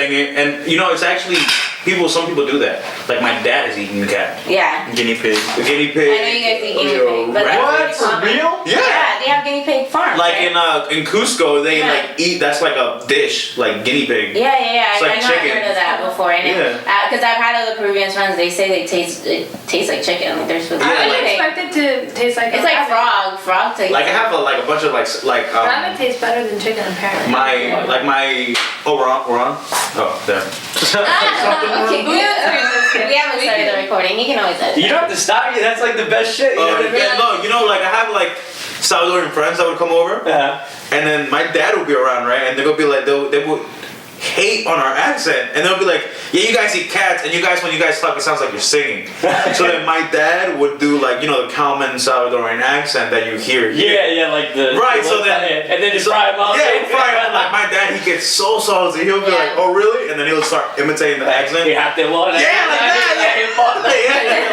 saying it, and it's actually some people do that. Like my dad is eating the cat. Yeah. Guinea pig. The guinea pig. I know you guys eat guinea pig, but What? For real? Yeah, they have guinea pig farms. Like right? in Cusco, they like eat. That's like a dish, like guinea pig. Yeah. It's like I know chicken. I've heard of that before, and because I've had other Peruvian friends, they say it tastes like chicken. Like they're supposed to. I would expect it to taste like. It's like frog taste. Like I have a bunch of rabbit tastes better than chicken apparently. We're on. Oh, there. Okay, good. We haven't started the recording. You can always edit. You don't have to stop me. That's like the best shit. No, like I have like Salvadoran friends that would come over, and then my dad would be around, right? And they would be like, they would hate on our accent, and they'll be like, yeah, you guys eat cats, and when you guys talk, it sounds like you're singing. So then my dad would do like the common Salvadoran accent that you hear. Yeah, like the right. So then and then just fry him up. Yeah, fry him. Like my dad, he gets so salty. He'll be like, oh really? And then he'll start imitating the accent. You have to like that. Yeah,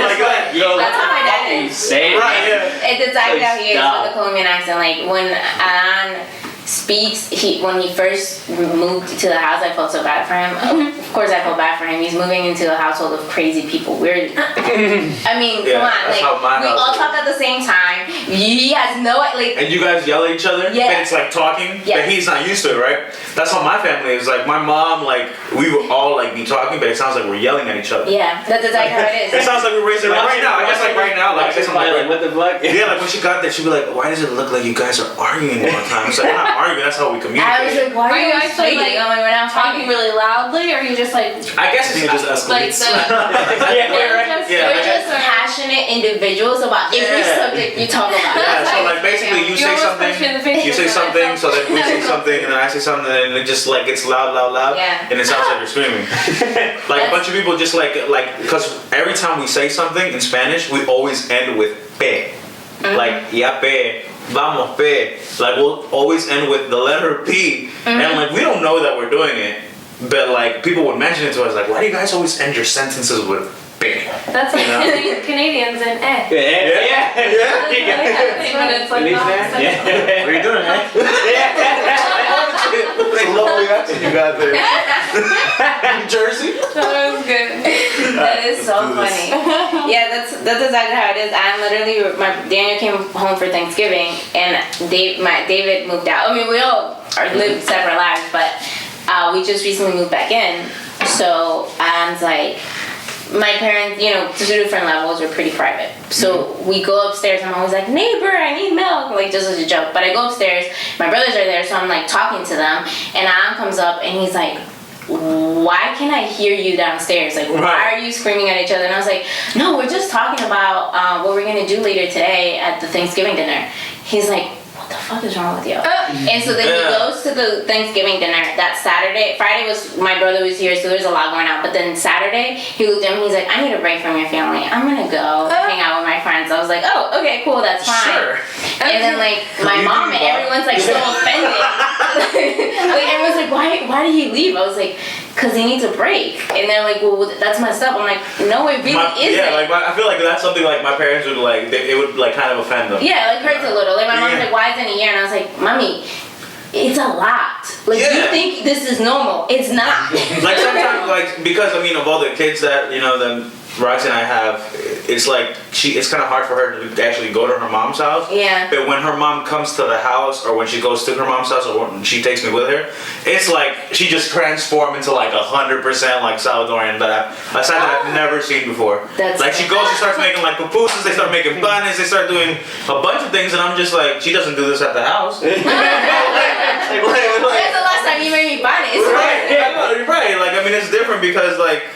like that. That's how my dad is. Say it. Right. Yeah. It's exactly how he is with the Colombian accent. Like when Alan speaks, when he first moved to the house, I felt so bad for him. Of course I felt bad for him. He's moving into a household of crazy people. Weird. I mean, come on. Like we all talk at the same time. He has no and you guys yell at each other? Yeah. And it's like talking? Yeah. But he's not used to it, right? That's how my family is. Like my mom, like we would all like be talking, but it sounds like we're yelling at each other. Yeah, that's exactly how it is. It sounds like we're raising like right now. I guess like right now, like I say something like what the fuck? Yeah, like when she got there, she'd be like, why does it look like you guys are arguing all the time? It's like we're not arguing, that's how we communicate. I was like, why are you guys actually fighting? I'm like, we're not talking really loudly, or are you just like? I guess it's just like escalates. We're just passionate individuals about every subject you talk about. Yeah, so like basically you say something, so then we say something, and then I say something, and it just like gets loud, and it sounds like you're screaming. Like a bunch of people just like because every time we say something in Spanish, we always end with pe, like ya pe. Vamos, pe. Like we'll always end with the letter P, and like we don't know that we're doing it, but like people would mention it to us, like, why do you guys always end your sentences with P? That's like Canadians and eh. Yeah. But it's like What are you doing, man? It's a lovely accent you got there. New Jersey? That was good. That is so funny. Yeah, that's exactly how it is. Daniel came home for Thanksgiving, and David moved out. I mean, we all live separate lives, but we just recently moved back in. So Anne's like, my parents, to different levels, are pretty private. So we go upstairs, I'm always like, neighbor, I need milk, like just as a joke. But I go upstairs, my brothers are there, so I'm like talking to them, and Anne comes up and he's like, why can I hear you downstairs? Like, why are you screaming at each other? And I was like, no, we're just talking about what we're gonna do later today at the Thanksgiving dinner. He's like, what the fuck is wrong with you? And so then he goes to the Thanksgiving dinner that Saturday. Friday was, my brother was here, so there's a lot going on. But then Saturday, he looked at me, he's like, I need a break from your family. I'm gonna go hang out with my friends. I was like, oh, okay, cool, that's fine. Sure. And then like my mom and everyone's like so offended. Like everyone's like, why did he leave? I was like, cause he needs a break. And they're like, well, that's messed up. I'm like, no, it really isn't. Yeah, like I feel like that's something like my parents would like. It would like kind of offend them. Yeah, like hurts a little. Like my mom's like, why isn't he here? And I was like, mommy, it's a lot. Like you think this is normal? It's not. Like sometimes, like because I mean, of all the kids that then Roxy and I have, it's like it's kind of hard for her to actually go to her mom's house. Yeah. But when her mom comes to the house, or when she goes to her mom's house, or when she takes me with her, it's like she just transforms into like 100% like Salvadorian a side that I've never seen before. That's like she goes, she starts making like pupusas, they start making panes, they start doing a bunch of things, and I'm just like, she doesn't do this at the house. When's the last time you made me panes? Right. Like I mean, it's different because like.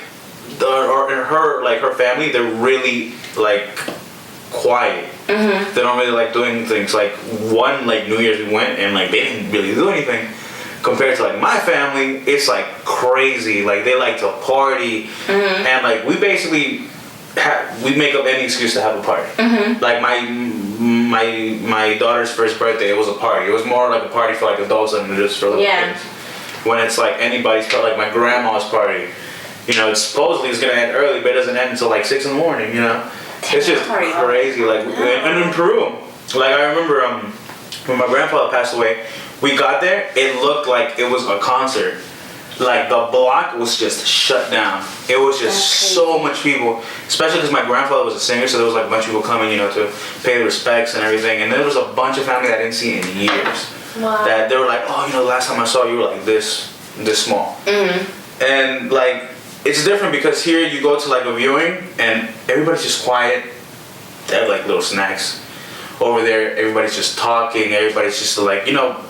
Her family, they're really like quiet. They don't really like doing things. Like one like New Year's we went and like they didn't really do anything. Compared to like my family, it's like crazy. Like they like to party, and like we basically we make up any excuse to have a party. Like my daughter's first birthday, it was a party. It was more like a party for like adults than just for little kids. When it's like anybody's party, like my grandma's party. It supposedly is gonna end early, but it doesn't end until like 6 in the morning. It's just crazy. Like, and in Peru, like I remember when my grandfather passed away, we got there. It looked like it was a concert. like the block was just shut down. It was just so much people, especially because my grandfather was a singer, so there was like a bunch of people coming, you know, to pay the respects and everything. And there was a bunch of family that I didn't see in years. Wow. That they were like, oh, you know, the last time I saw you were like this small. And like, it's different because here you go to like a viewing and everybody's just quiet. They have like little snacks. Over there, everybody's just talking. Everybody's just like, you know,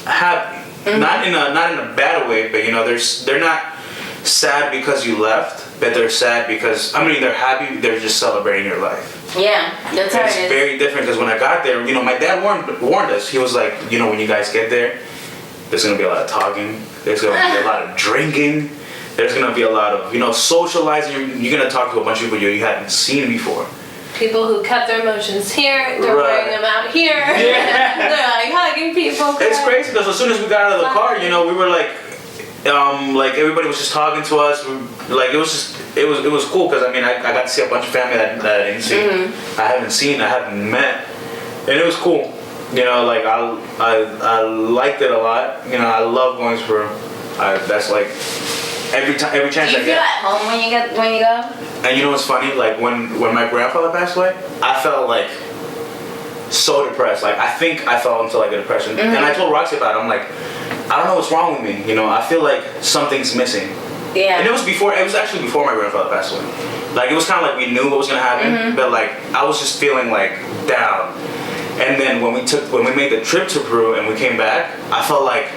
happy. Not in a bad way, but you know, they're not sad because you left, but they're sad because they're happy. They're just celebrating your life. Yeah, that's how it It's is. very different because when I got there, you know, my dad warned us. He was like, you know, when you guys get there, there's gonna be a lot of talking. There's gonna be a lot of drinking. There's gonna be a lot of, you know, socializing. You're gonna talk to a bunch of people you hadn't seen before. People who cut their emotions here, they're Right. wearing them out here. Yeah. They're like hugging people. It's crazy because as soon as we got out of the car, you know, we were like everybody was just talking to us. Like it was cool because I got to see a bunch of family that I didn't see. I haven't met, and it was cool. You know, like I liked it a lot. You know, I love going to Peru. That's like every chance Do you I feel get. at home when you go? And you know what's funny? Like when my grandfather passed away, I felt like so depressed. Like I think I fell into like a depression. And I told Roxy about it. I'm like, I don't know what's wrong with me. You know, I feel like something's missing. Yeah. And it was actually before my grandfather passed away. Like it was kind of like we knew what was gonna happen, but like I was just feeling like down. And then when we made the trip to Peru and we came back, I felt like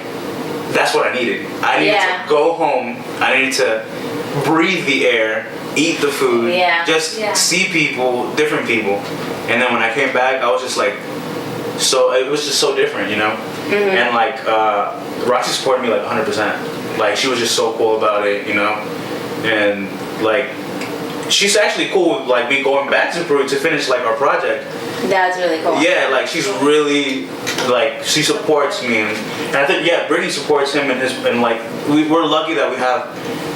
that's what I needed. I needed to go home. I needed to breathe the air, eat the food, just see people, different people. And then when I came back, I was just like, so it was just so different, you know. And like Roxy supported me like 100%. Like she was just so cool about it, you know. And like she's actually cool with like me going back to Peru to finish like our project. That's really cool. Yeah, like she's really like she supports me, and I think Brittany supports him and like we're lucky that we have,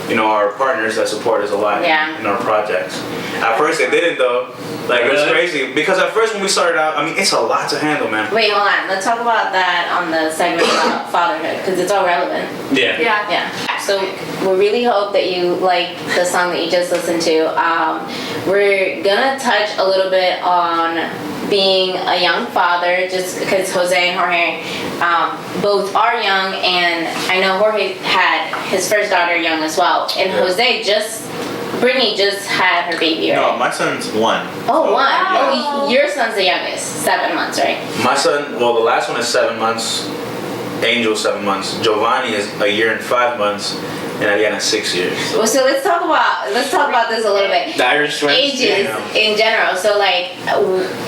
you know, our partners that support us a lot in our projects. At first they didn't though. Like it was crazy because at first when we started out, it's a lot to handle, man. Wait, hold on. Let's talk about that on the segment about fatherhood because it's all relevant. Yeah. So we really hope that you like the song that you just listened to. We're gonna touch a little bit on being a young father, just because Jose and Jorge both are young, and I know Jorge had his first daughter young as well, and Brittany just had her baby, right? No, my son's 1. Oh, 1. Yeah. Oh, your son's the youngest, 7 months, right? My son, the last one is 7 months. Angel 7 months. Giovanni is 1 year and 5 months, and Ariana 6 years. Well, so let's talk about this a little bit. The Irish twins. Ages in general. So like,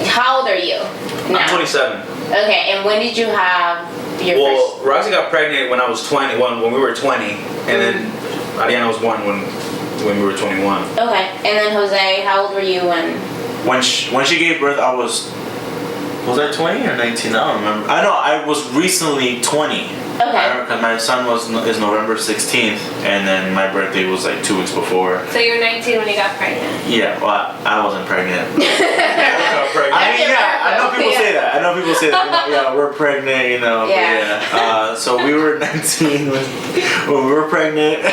how old are you now? I'm 27. Okay, and when did you have your first? Well, Roxy got pregnant when I was 20. When we were 20, and then Ariana was 1 when we were 21. Okay, and then Jose, how old were you When she gave birth, I was I 20 or 19? I don't remember. I know I was recently 20. Okay. Because my son is November 16th, and then my birthday was like 2 weeks before. So you were 19 when you got pregnant? Yeah, well, I wasn't pregnant. I I know people say that. Yeah, we're pregnant, you know. Yeah. But yeah. So we were 19 when we were pregnant.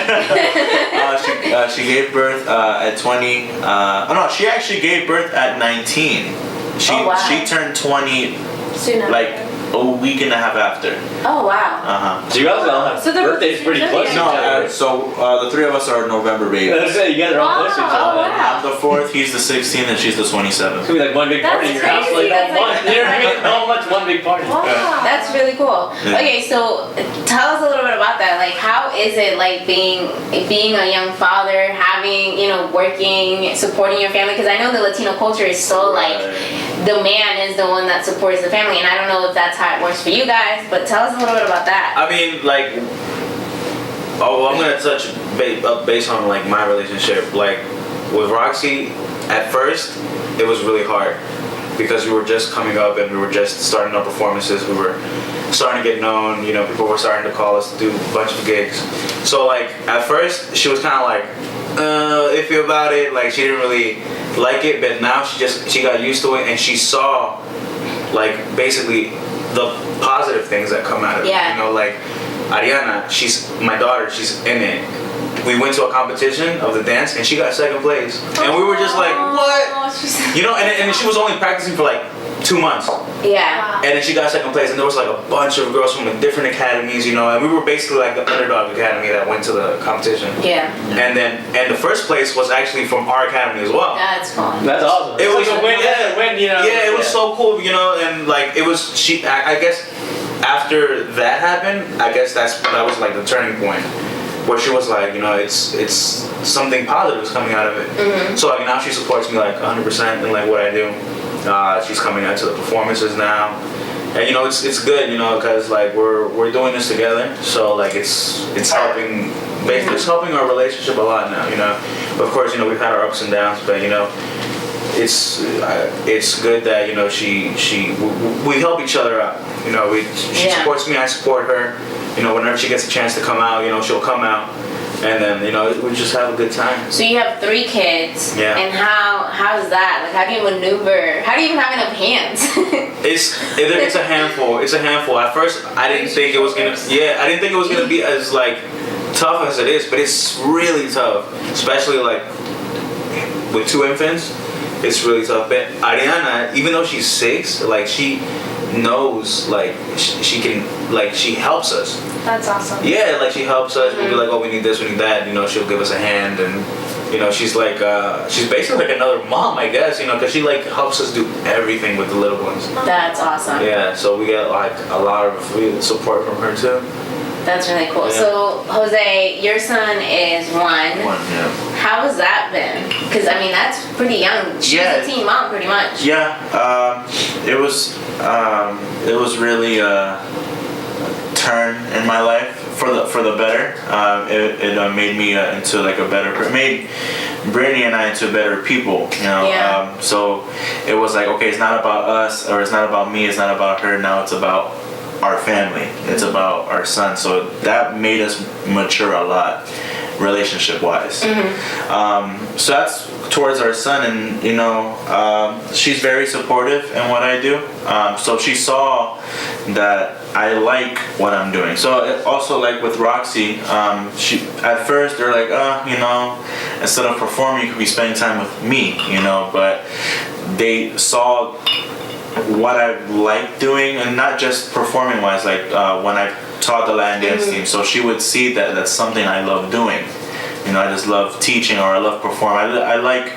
She gave birth at 20. No, she actually gave birth at 19. She turned 20 Soon like a week and a half after. Oh wow. So you guys all have birthdays pretty close to each other. So the 3 of us are November babies. You guys are all close to each other. wow. I'm the 4th, he's the 16th, and she's the 27th. It's gonna be like one big party in your house. crazy. Like, That's like- you know what I mean? How much one big party? Wow. That's really cool. Yeah. Okay, so tell us a little bit about that. Like, how is it like being a young father, having, you know, working, supporting your family? Because I know the Latino culture is so like the man is the one that supports the family, and I don't know if that's how it works for you guys. But tell us a little bit about that. I'm gonna touch based on like my relationship. Like with Roxy, at first it was really hard because we were just coming up and we were just starting our performances. We were starting to get known. You know, people were starting to call us to do a bunch of gigs. So like at first she was kind of like iffy about it. Like she didn't really like it, but now she got used to it and she saw like basically the positive things that come out of it. You know, like Ariana, she's my daughter. She's in it. We went to a competition of the dance, and she got second place. And we were just like, what? You know, and she was only practicing for like 2 months. Yeah. And then she got second place, and there was like a bunch of girls from like different academies, you know, and we were basically like the underdog academy that went to the competition. Yeah. And the first place was actually from our academy as well. That's fun. That's awesome. It was like a win, you know. Yeah, it was so cool, you know, and like it was I guess after that happened, I guess that was like the turning point where she was like, you know, it's something positive is coming out of it. Mm-hmm. So like now she supports me like 100% in like what I do. She's coming out to the performances now, and you know it's good, you know, because like we're doing this together. So like it's helping, basically it's helping our relationship a lot now, you know. Of course, you know, we've had our ups and downs, but you know, it's good that, you know, we help each other out. You know, she supports me, I support her. You know, whenever she gets a chance to come out, you know, she'll come out, and then, you know, we just have a good time. So you have 3 kids. Yeah. And how's that? Like, how do you maneuver? How do you even have enough hands? It's a handful. It's a handful. At first, I didn't think it was gonna be as like tough as it is, but it's really tough, especially like with 2 infants. It's really tough. But Ariana, even though she's 6, like she knows, like she can, like she helps us. That's awesome. Yeah, like she helps us. We'll be like, oh, we need this, we need that. You know, she'll give us a hand, and you know, she's like, she's basically like another mom, I guess. You know, because she like helps us do everything with the little ones. That's awesome. Yeah, so we get like a lot of support from her too. That's really cool. Yeah. So, Jose, your son is 1. Yeah. How has that been? Because, I mean, that's pretty young. She's a teen mom, pretty much. Yeah, it was really a turn in my life for the better. It made me into like a better, made Brittany and I into better people, you know. Yeah. So it was like, okay, it's not about us, or it's not about me, it's not about her. Now it's about our family. It's about our son. So that made us mature a lot, relationship wise. So that's towards our son, and you know, she's very supportive in what I do. So she saw that I like what I'm doing. So it also, like with Roxy, she at first they're like, you know, instead of performing, you could be spending time with me, you know. But they saw what I like doing, and not just performing wise, like when I taught the Latin dance team, so she would see that that's something I love doing. You know, I just love teaching, or I love performing. I like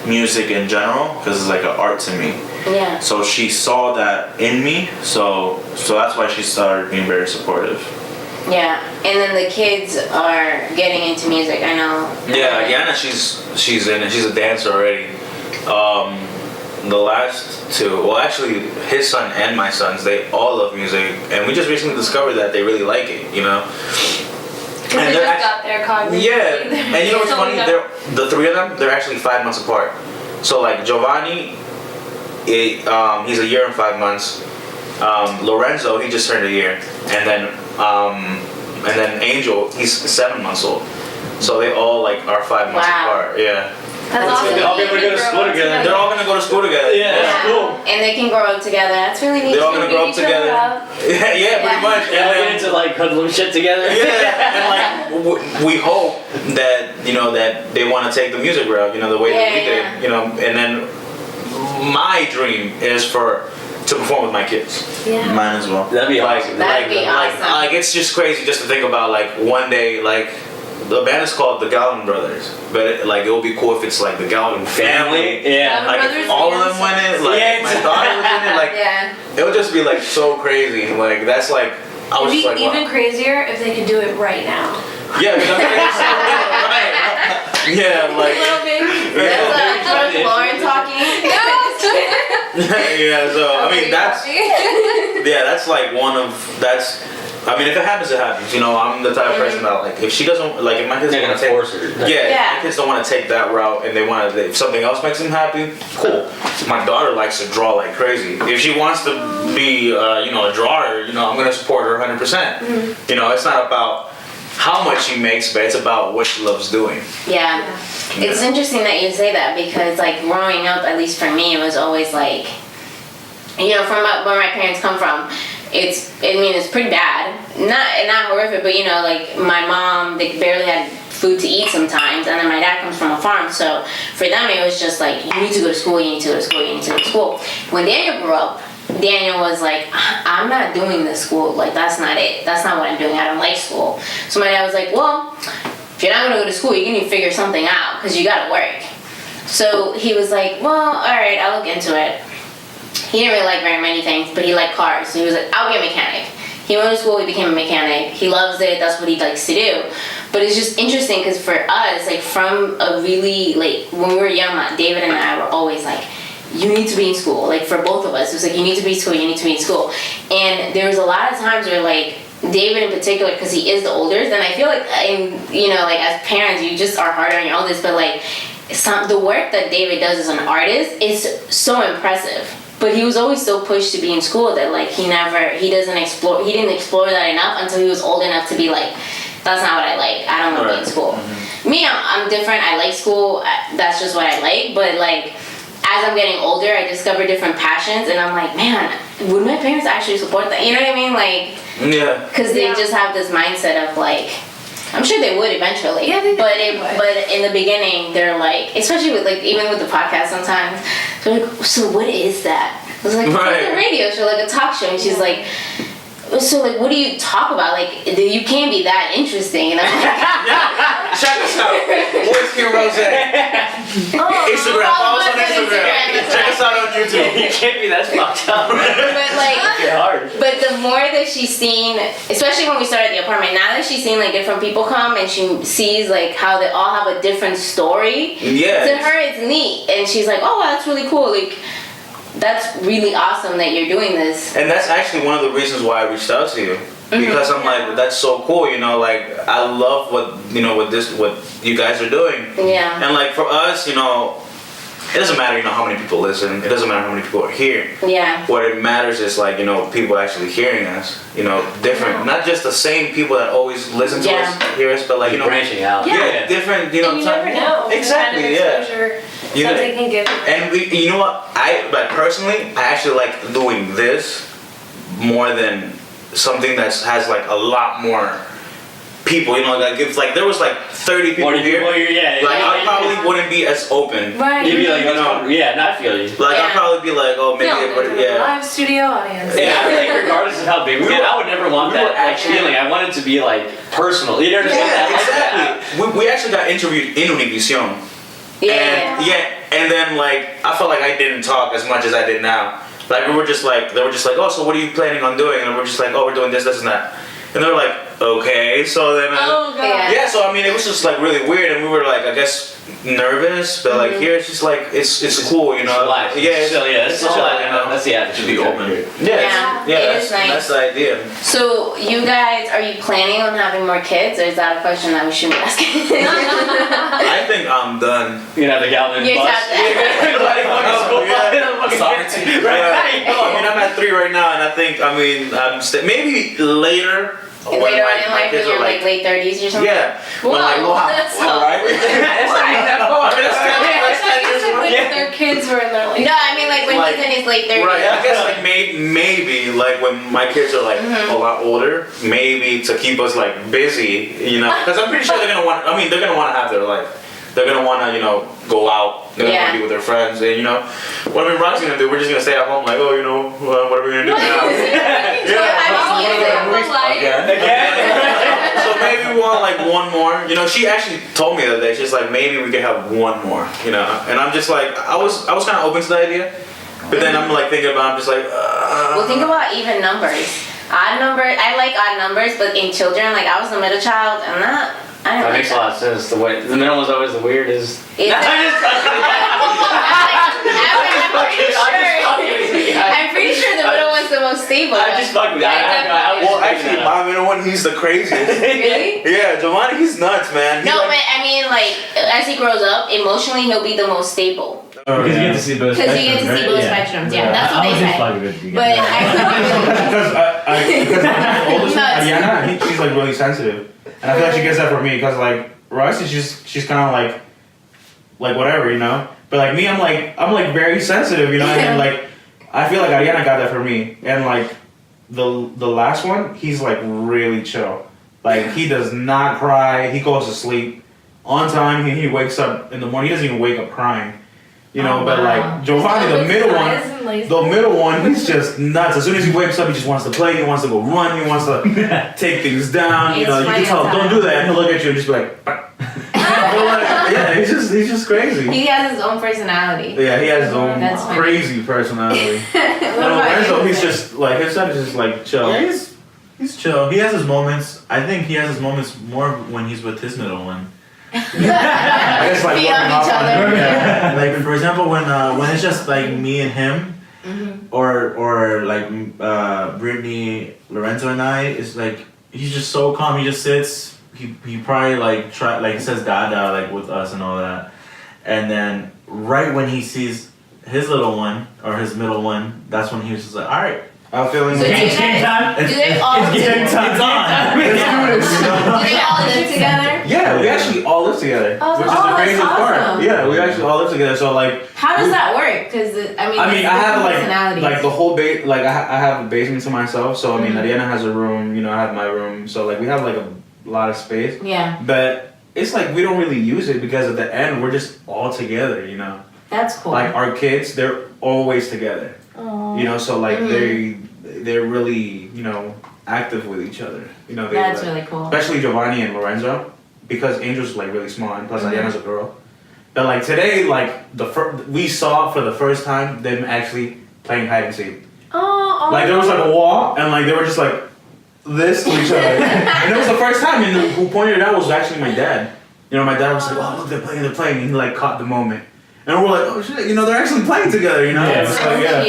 music in general because it's like an art to me. Yeah. So she saw that in me, so that's why she started being very supportive. Yeah, and then the kids are getting into music, I know. Yeah, Yana, she's in it. She's a dancer already. The last 2, well, actually, his son and my sons, they all love music, and we just recently discovered that they really like it, you know. And they just got their cognitive. Yeah, and you know what's funny? The 3 of them, they're actually 5 months apart. So like Giovanni, he's a year and 5 months. Lorenzo, he just turned a year, and then Angel, he's 7 months old. So they all like are 5 months apart. Yeah. That's awesome. They're all gonna go to school together. They're all gonna go to school together. Yeah, that's cool. And they can grow up together. That's really neat. They're all gonna grow up together. Yeah, pretty much. Yeah, And we get into like cuddle shit together. Yeah, and like we hope that, you know, that they want to take the music route, you know, the way that we did, you know. And then my dream is to perform with my kids. Yeah. Mine as well. That'd be awesome. That'd be awesome. Like it's just crazy just to think about, like one day, like the band is called the Galvan Brothers, but it will be cool if it's like the Galvan family. Yeah. Like if all of them went in, like Yeah, my daughter was in it, like it would just be like so crazy. Like that's like I was It'd be just like, even wow. crazier if they could do it right now. Yeah, because I mean, it's so real, right? Yeah, like That's Lauren talking. yeah. So I mean that's like I mean, if it happens, it happens. You know, I'm the type of person that, like, if she doesn't, like, if my kids don't want to take, force her. if my kids don't want to take that route, and if something else makes them happy, cool. My daughter likes to draw like crazy. If she wants to be, you know, a drawer, you know, I'm gonna support her 100%. You know, it's not about how much she makes, but it's about what she loves doing. Yeah. It's interesting that you say that, because, like, growing up, at least for me, it was always like, you know, from where my parents come from, it's pretty bad. Not horrific, but like my mom, they barely had food to eat sometimes, and then my dad comes from a farm, so for them it was just like, you need to go to school, you need to go to school, you need to go to school. When Daniel grew up, Daniel was like, I'm not doing this school, like that's not it, that's not what I'm doing, I don't like school. So my dad was like, well, if you're not gonna go to school, you're gonna figure something out, because you gotta work. So he was like, well, alright, I'll look into it. He didn't really like very many things, but he liked cars, so he was like, I'll be a mechanic. He went to school, he became a mechanic. He loves it, that's what he likes to do. But it's just interesting because for us, like from a really, like when we were young, David and I were always like, you need to be in school. Like for both of us, it was like, you need to be in school, you need to be in school. And there was a lot of times where like, David in particular, because he is the oldest, and I feel like, like as parents, you just are harder on your oldest, but like, the work that David does as an artist is so impressive. But he was always so pushed to be in school that like he didn't explore that enough until he was old enough to be like, that's not what I like, I don't want to be in school. Mm-hmm. Me, I'm different, I like school, that's just what I like, but like as I'm getting older, I discover different passions, and I'm like, man, would my parents actually support that? You know what I mean? Like, yeah, because they just have this mindset of like, I'm sure they would eventually. Yeah, but in the beginning, they're like, especially with like even with the podcast sometimes, they're like, so what is that? I was like, it's like a radio show, like a talk show, and she's like, so like, what do you talk about? Like, you can't be that interesting. And I'm like, check us out, WHISKY ROSÉ. Instagram, follow us on Instagram. Check us out on YouTube. You can't be that fucked up. But the more that she's seen, especially when we started the apartment, now that she's seen like different people come and she sees like how they all have a different story. Yeah. To her, it's neat, and she's like, oh, that's really cool. Like, that's really awesome that you're doing this. And that's actually one of the reasons why I reached out to you. Because I'm like, that's so cool, like I love what you guys are doing. Yeah. And like for us, it doesn't matter, how many people listen. It doesn't matter how many people are here. Yeah. What it matters is like, people actually hearing us, different. Not just the same people that always listen to us, hear us, but like, branching out. Yeah, different, and you never know. Exactly, kind of exposure something can give. And you know what? Personally, I actually like doing this more than something that has like a lot more people, like if like there was like 30 people here, I probably wouldn't be as open. Right. You'd be like, I feel you. Like I'd probably be like, oh, maybe live studio audience. Yeah, I think regardless of how big we get, I would never want that feeling. I want it to be like personal. You know what I mean? Yeah, exactly. We actually got interviewed in Univision. And then like I felt like I didn't talk as much as I did now. Like they were just like, oh, so what are you planning on doing? And we're just like, oh, we're doing this and that. And they were like, okay. So then, so I mean, it was just like really weird, and we were like, I guess nervous, but like here it's just like it's cool, It's live. Yeah, it's chill, That's the attitude. Be open. Yeah, it is nice. That's the idea. So you guys, are you planning on having more kids, or is that a question that we should be asking? I think I'm done. You know the Galvan bus. I mean, I'm at 3 right now, and I think I'm maybe later. Later on in life, when you're like late 30s or something? Yeah. Wow, that's right? Their kids were in their late 30s. No, I mean like when he's in his late 30s. Right, I guess like maybe like when my kids are like a lot older, maybe to keep us like busy, because I'm pretty sure they're gonna want to have their life. They're gonna want to, go out. They're gonna want to be with their friends. And what are Rock's gonna do? We're just gonna stay at home, like, oh, what are we gonna do now? So maybe we want like one more. She actually told me the other day. She's like, maybe we could have one more. And I'm just like, I was kind of open to the idea, but then I'm like thinking about, I'm just like. Well, think about even numbers. Odd numbers. I like odd numbers, but in children, like I was the middle child, and that makes a lot of sense. The middle was always the weirdest. I'm pretty sure the middle one's the most stable. I'm just fucking with Well, actually, my middle one, he's the craziest. Really? Yeah, Giovanni, he's nuts, man. But I mean, like, as he grows up, emotionally, he'll be the most stable. Because you get to see both spectrums. Because you get to see both spectrums, that's what they say. But because my oldest one, Ariana, she's like really sensitive. And I feel like she gets that from me, because like Royce, she's kind of like whatever, But like me, I'm like very sensitive, and like I feel like Ariana got that from me, and like the last one, he's like really chill. Like he does not cry. He goes to sleep on time. He wakes up in the morning. He doesn't even wake up crying. You know, but like Giovanni, the middle one, he's just nuts. As soon as he wakes up, he just wants to play. He wants to go run. He wants to take things down. You know, you can tell him, don't do that, and he'll look at you and just be like, yeah, he's just crazy. He has his own personality. Yeah, he has his own crazy personality. And Lorenzo, he's just like, his son is just like chill. Yeah, he's chill. He has his moments. I think he has his moments more when he's with his middle one. I guess like Feed off each other. Yeah. Like for example, when it's just like me and him, or like Brittany, Lorenzo, and I, it's like he's just so calm. He just sits. He probably like says dada like with us and all that, and then right when he sees his little one or his middle one, that's when he was just like, all right. I'm feeling So do they all live together? Yeah, we actually all live together, which is the craziest part. Yeah, we actually all live together. So like, how does that work? Because I have like the whole base. Like I have a basement to myself. So I mean, Ariana has a room. You know, I have my room. So like we have like a lot of space. Yeah. But it's like we don't really use it because at the end we're just all together. You know. That's cool. Like our kids, they're always together. Aww. You know, so like they're really, you know, active with each other. You know, that's like, really cool. Especially Giovanni and Lorenzo, because Angel's like really small and plus Ariana's a girl. But like today, like we saw for the first time them actually playing hide and seek. Oh. Like there was like a wall and like they were just like this to each other, and it was the first time. And who pointed it out was actually my dad. You know, my dad was like, "Oh, look, they're playing," and he like caught the moment. And we're like, oh shit, you know, they're actually playing together, you know? Yeah, it's like, yeah.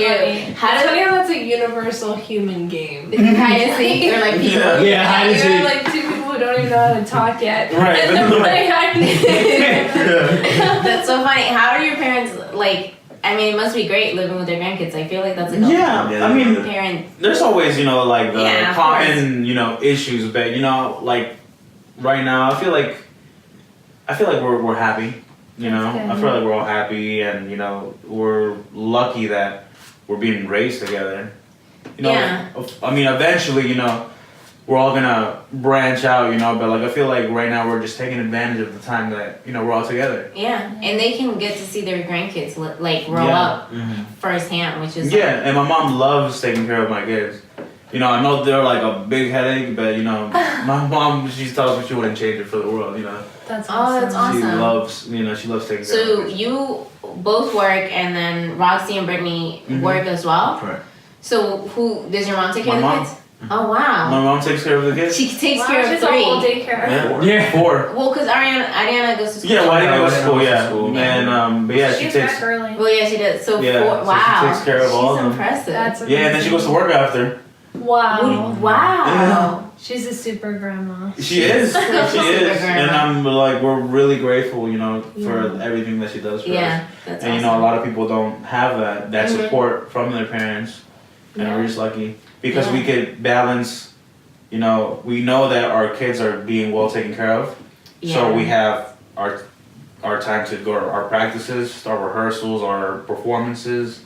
Cute. How It's funny how that's a universal human game. hide and seek or like people? Yeah, hide and You're seek. like two people who don't even know how to talk yet. Right. And they're playing hide and seek. That's so funny. How are your parents like? I mean, it must be great living with their grandkids. I feel like that's like a I mean, parent. there's always, you know, like the Yeah, of common, you know, issues, but you know, like right now, I feel like we're happy. You know, That's good. I feel like we're all happy, and you know, we're lucky that we're being raised together. You know, Yeah. I mean, eventually, you know, we're all gonna branch out, you know, but like I feel like right now we're just taking advantage of the time that you know we're all together. Yeah, and they can get to see their grandkids like grow up firsthand, which is Yeah, and my mom loves taking care of my kids. You know, I know they're like a big headache, but you know, my mom, she tells me she wouldn't change it for the world, you know. That's Oh, that's awesome. She loves, you know, she loves taking care of So my kids. you both work, and then Roxy and Brittany work as well. Correct. So who does your mom take care My of the mom. kids? Oh wow. My mom takes care of the kids. She takes Wow, care of she's a whole 3. daycare. Yeah. Yeah. 4. Well, because Ariana goes to school. Yeah, well, I didn't go to Yeah, school, I didn't go to yeah. school. And, but yeah, she She's takes, back early. Well, yeah, she does. So Yeah, 4. so she Wow. takes care of all of She's them. impressive. That's yeah, and then she goes to work after. Wow. Wow. She's a super grandma. She is, she is. grandma. And I'm like, we're really grateful, you know, for Yeah. everything that she does for us. Yeah, that's And awesome. you know, a lot of people don't have that Mhm. support from their parents, and Yeah. we're just lucky because Yeah. we could balance. You know, we know that our kids are being well taken care of, so Yeah. we have our time to go to our practices, our rehearsals, our performances.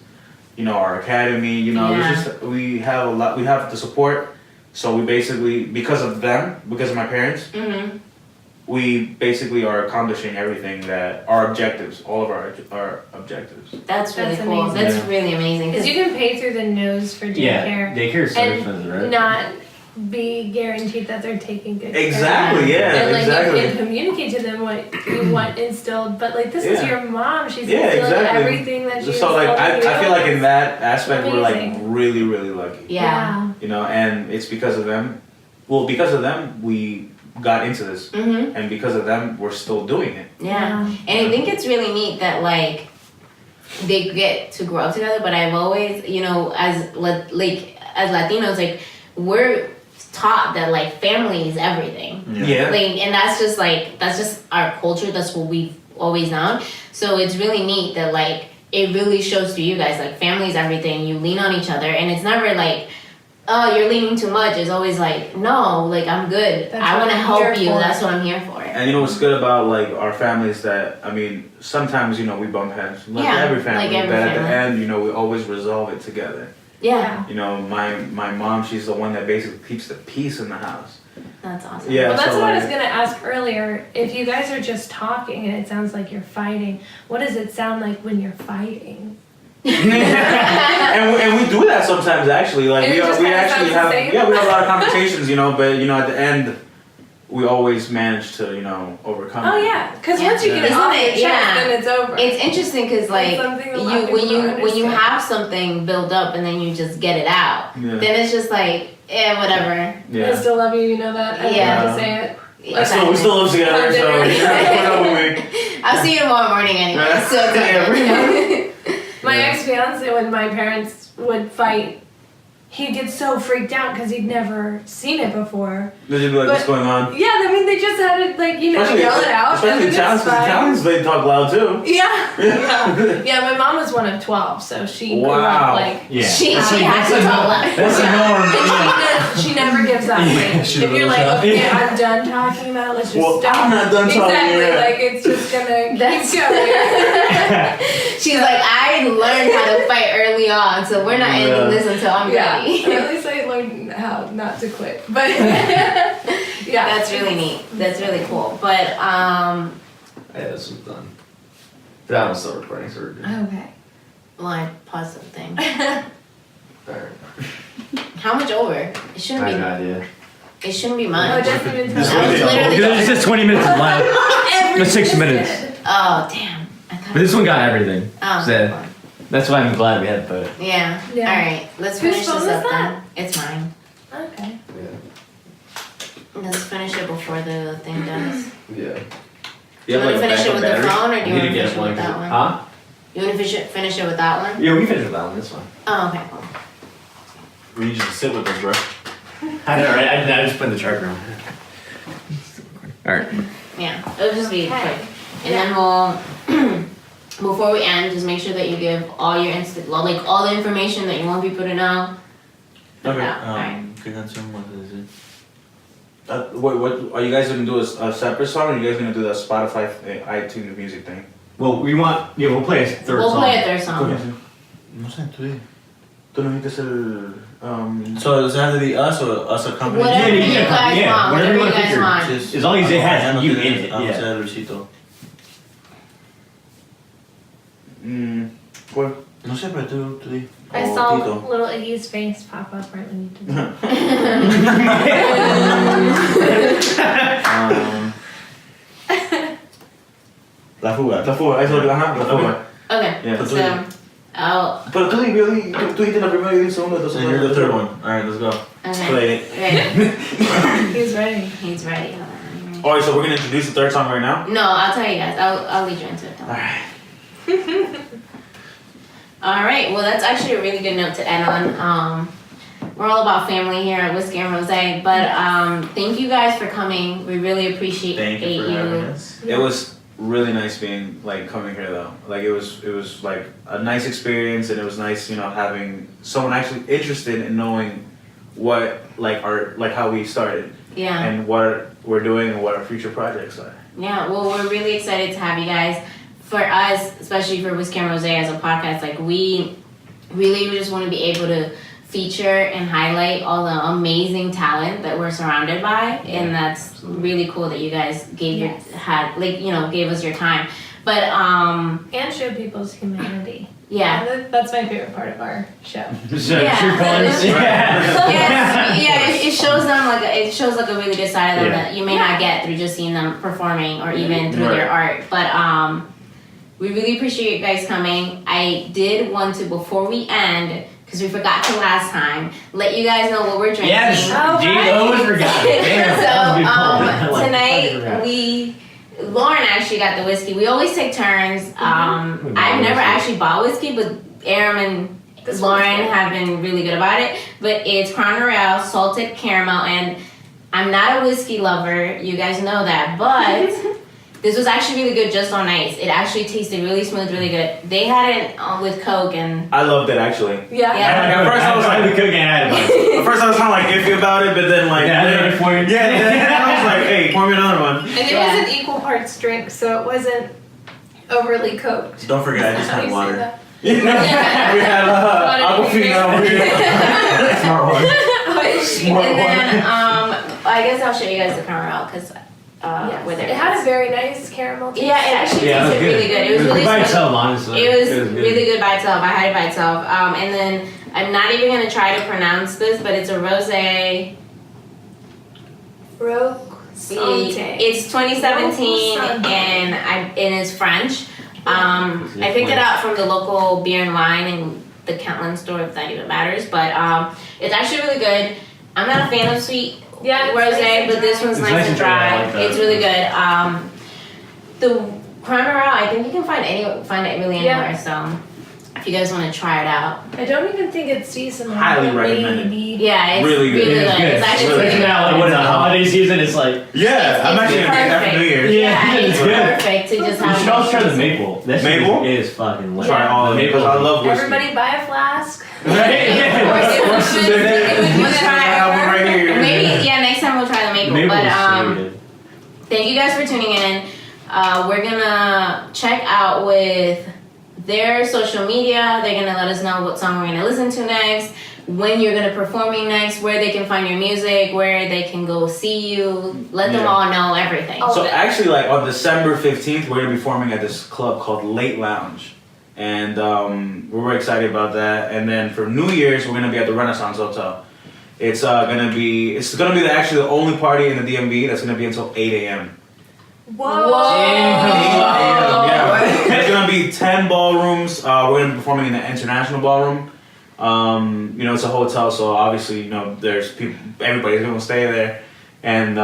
You know, our academy. You know, Yeah. it's just we have a lot. We have the support, so we basically because of them, because of my parents, Mm-hmm. we basically are accomplishing everything that our objectives, all of our objectives. That's really That's cool. amazing. That's Yeah. really amazing. Because you can pay through the nose for Yeah, daycare daycare is so and expensive, right? not be guaranteed that they're taking good care. Exactly. Yeah. And like exactly. you can communicate to them what you want instilled, but like this is Yeah. your mom. She's Yeah, instilling exactly. everything that she's So like I feel like in that aspect we're like Amazing. really really lucky. Yeah. You know, and it's because of them. Well, because of them we got into this, Mm-hmm. and because of them we're still doing it. Yeah. And I think it's really neat that like they get to grow up together. But I've always, you know, as Latinos, like we're taught that like family is everything. Yeah. Like, and that's just our culture. That's what we've always known. So it's really neat that like it really shows to you guys like family is everything. You lean on each other, and it's never like, oh, you're leaning too much. It's always like, no, like I'm good. That's I what want to I'm help here you. for. That's what I'm here for. And you know what's good about like our families that I mean sometimes you know we bump heads like Yeah, every family, like every but at the family. end you know we always resolve it together. Yeah. You know, my mom, she's the one that basically keeps the peace in the house. That's awesome. Yeah. Well, that's so what I was like- gonna ask earlier. If you guys are just talking and it sounds like you're fighting, what does it sound like when you're fighting? and we do that sometimes actually. Like And we it just we kinda actually sounds the have same? we have a lot of conversations, you know. But you know, at the end, we always manage to overcome. Oh it. yeah, because Yeah. once you get it Isn't off it- your chest, yeah. then it's over. It's interesting because like something a lot of you when people you don't when you understand. have something build up and then you just get it out, Yeah. then it's just like whatever. I Yeah. still love you, you know that. I Yeah. have to say it. We still live together, so Dinner. yeah, with me. I'll see you tomorrow morning anyway. Yeah. So it's okay. My Yeah. ex-fiance, when my parents would fight, he'd get so freaked out because he'd never seen it before. They'll just be like, what's But- going on? Yeah, I mean, they just had to, like, yell it out. Especially and then Italians, it's because fine. Italians, they talk loud too. Yeah, my mom was one of 12, so she grew Wow. up, like, Yeah. She That's like- has to that's talk a- loud. That's the norm. Yeah. she never gives up. Like, she's if a you're little like, shy. okay, Yeah. I'm done talking about it, let's just Well, stop. I'm not done talking Exactly, yet. like, it's just gonna That's- keep going. She's like, I learned how to fight early on, so we're not Yeah. ending this until I'm Yeah, ready. at least I learned how not to quit. But, yeah. That's really neat. That's really cool. But Yeah, this was done. That one's still recording, so we're good. okay. Well, I paused the thing. Alright. How much over? It I shouldn't have be. no idea. It shouldn't be Oh, it much. doesn't even This tell one me. is- Literally- Because it says 20 minutes left. Every But 6 minute. minutes. Oh damn. I thought. But this one got everything. Oh, So, that's why I'm glad we had to put it. yeah. Yeah. All right. Let's Whose finish phone this is up that? then. It's mine. Okay. Let's finish it before the thing does. Yeah. Do you want to finish it with the phone, or do you want to finish it with that one? Huh? You want to finish it with that one? Yeah, we finished with that one. This one. Oh, okay. Cool. We need you to sit with us, bro. I know, right? I just put in the charger on. Alright. Yeah. It'll just be Okay. quick, and then we'll. Before we end, just make sure that you give all your like all the information that you want people to know. Okay. Yeah, alright. ¿Qué canción más es ese? What are you guys gonna do a separate song, or are you guys gonna do the Spotify, iTunes music thing? Well, we'll play a third We'll song. play a third song. No sé, tú di. Tú no necesitas So does it have to be us or us accompanying? Whatever Yeah, you yeah, guys yeah, want. whatever Whatever you you wanna guys figure. want. Just- As long as it has no you tienes- in it, vamos a yeah. hacer Luisito. ¿Cuál? No sé, pero tú di. I O saw Tito. little Iggy's face pop up right when you did that. La fuga. La fuga, eso es la fuga. Okay. Yeah. So, oh, Pero tú dijiste la primera y el segundo, entonces. And you're the third one. Alright, let's go. okay. Play it. Ready? He's ready. He's ready. Hold on. Alright, so we're gonna introduce the third song right now. No, I'll tell you guys. I'll lead you into it. Don't worry. Alright. All right. Well, that's actually a really good note to end on. We're all about family here at Whiskey and Rosé, but thank you guys for coming. We really appreciate Thank you for having us. It was really nice being coming here though. Like it was like a nice experience, and it was nice, having someone actually interested in knowing what how we started Yeah. and what we're doing and what our future projects are. Yeah, well, we're really excited to have you guys. For us, especially for Whiskey and Rosé as a podcast, we really just want to be able to feature and highlight all the amazing talent that we're surrounded by, and that's really cool that you guys gave us your time. But And show people's humanity. yeah. That's my favorite part of our show. So, Yeah. true colors. Yeah. It shows them a really good side of them Yeah. that you may not get through just seeing them performing or even through their art. But we really appreciate you guys coming. I did want to, before we end, because we forgot to last time, let you guys know what we're drinking. Yes. Oh, Gee, right. I always forgot. Damn. that was a good call. I So like- tonight I forgot. Lauren actually got the whiskey. We always take turns. We I've bought never whiskey. actually bought whiskey, but Aram and This Lauren one's good. have been really good about it. But it's Crown Royal salted caramel, and I'm not a whiskey lover. You guys know that, but this was actually really good just on ice. It actually tasted really smooth, really good. They had it with Coke, and I loved it actually. Yeah. Yeah. At first I was like- we couldn't get out of it. At first I was kind of iffy about it, but then Yeah, for you. then I was like, hey, pour me another one. And it was an equal parts drink, so it wasn't overly coked. Don't forget, I just How do had you say water. that? We had Aquafina over here. Smart one. Smart And one. then I guess I'll show you guys the caramel because Yes. with It had a very nice caramel taste. yeah, it actually Yeah, it was tasted good. really good. It was really by smooth. itself, honestly. It was good. really good by itself. I had it by itself. And then I'm not even gonna try to pronounce this, but it's a rosé. It's 2017 and it's French. I picked it up from the local beer and wine in the Kentland store, if that even matters. But it's actually really good. I'm not a fan of sweet Yeah, it's rosé, nice and but this dry. one's It's nice and dry. I like that. It's really good. The Crown Royal, I think you can find it really Yeah. anywhere. So if you guys want to try it out, I don't even think it's seasonal. Highly but recommended. maybe. yeah, it's Really really, good. good. It's good. It's actually Especially really now, good. like, when it's the holiday season, it's like, Yeah, I'm It's actually gonna get after New Year's. Yeah, it's it's good. perfect to just you have. should also try the maple. That shit Maple? is fucking lit. Try all of it because I love whiskey. Everybody buy a flask. Right? Right here. Maybe next time we'll try the maple. Maple But is so good. thank you guys for tuning in. We're gonna check out with their social media. They're gonna let us know what song we're gonna listen to next, when you're gonna performing next, where they can find your music, where they can go see you. Let them Yeah. all know everything. Oh. So actually, like on December 15th, we're gonna be performing at this club called Late Lounge, and we're very excited about that. And then for New Year's, we're gonna be at the Renaissance Hotel. It's gonna be actually the only party in the DMV that's gonna be until 8 a.m. Whoa. Yeah, there's gonna be 10 ballrooms. We're gonna be performing in the International Ballroom. It's a hotel, so obviously, there's people, everybody's gonna stay there. And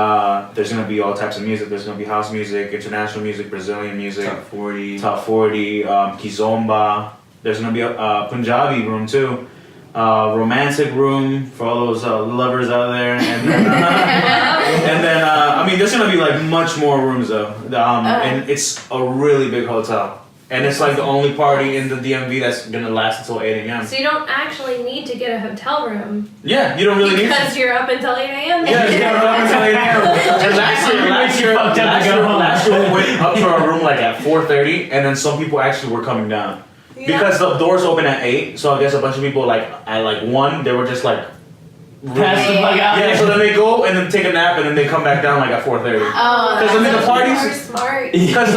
there's gonna be all types of music. There's gonna be house music, international music, Brazilian music, top 40, kizomba. There's gonna be a Punjabi room too, romantic room for all those lovers out there, and then, there's gonna be like much more rooms though, and it's a really big hotel. And it's like the only party in the DMV that's gonna last until 8 a.m. So you don't actually need to get a hotel room Yeah, you don't really need to. because you're up until 8 a.m. Yeah, you gotta up until 8 a.m. And last year we went up to our room like at 4:30, and then some people actually were coming down. Because the doors open at 8, so I guess a bunch of people like at like 1, they were just like Pass the fuck out. yeah, so then they go and then take a nap and then they come back down like at 4:30. Oh, Because the You're parties, smart. because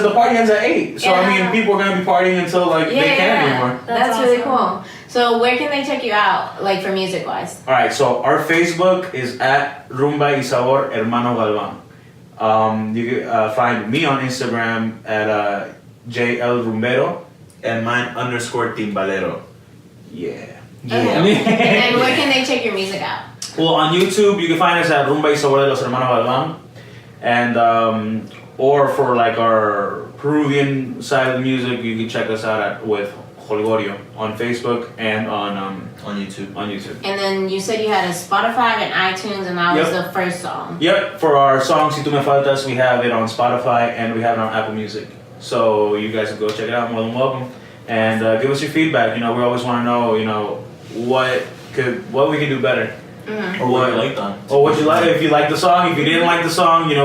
the party ends at 8, so Yeah. people are gonna be partying until like they can't anymore. That's That's really awesome. cool. So where can they check you out, like for music wise? All right, so our Facebook is at Rumba y Sabor Hermano Galvan. You can find me on Instagram at JL Rumbero. And mine _Timbalero. Yeah. Okay. And then where can they check your music out? Well, on YouTube, you can find us at Rumba y Sabor de los Hermanos Galvan. And, or for like our Peruvian side of the music, you can check us out with Holgorio on Facebook and on YouTube. On YouTube. And then you said you had a Spotify and iTunes, and that was Yep. the first song. Yep, for our song Si Tu Me Faltas, we have it on Spotify and we have it on Apple Music. So you guys can go check it out, more than welcome. And give us your feedback. We always want to know, what we can do better. Mm-hmm. Or what you liked on. Or what you like, if you like the song, if you didn't like the song, we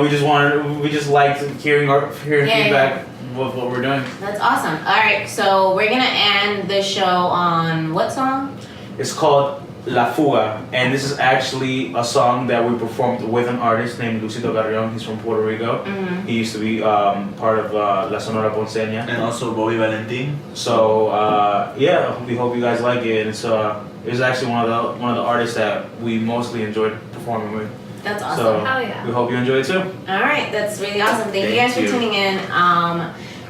just liked hearing feedback with what we're doing. That's awesome. All right, so we're gonna end the show on what song? It's called La Fuga, and this is actually a song that we performed with an artist named Lucito Carrion. He's from Puerto Rico. Mm-hmm. He used to be part of La Sonora Ponceña. And also Bobby Valentin. So we hope you guys like it. And it's actually one of the artists that we mostly enjoyed performing with. That's awesome. So Hell yeah. we hope you enjoy it too. All right, that's really awesome. Thank you guys for Thank you. tuning in.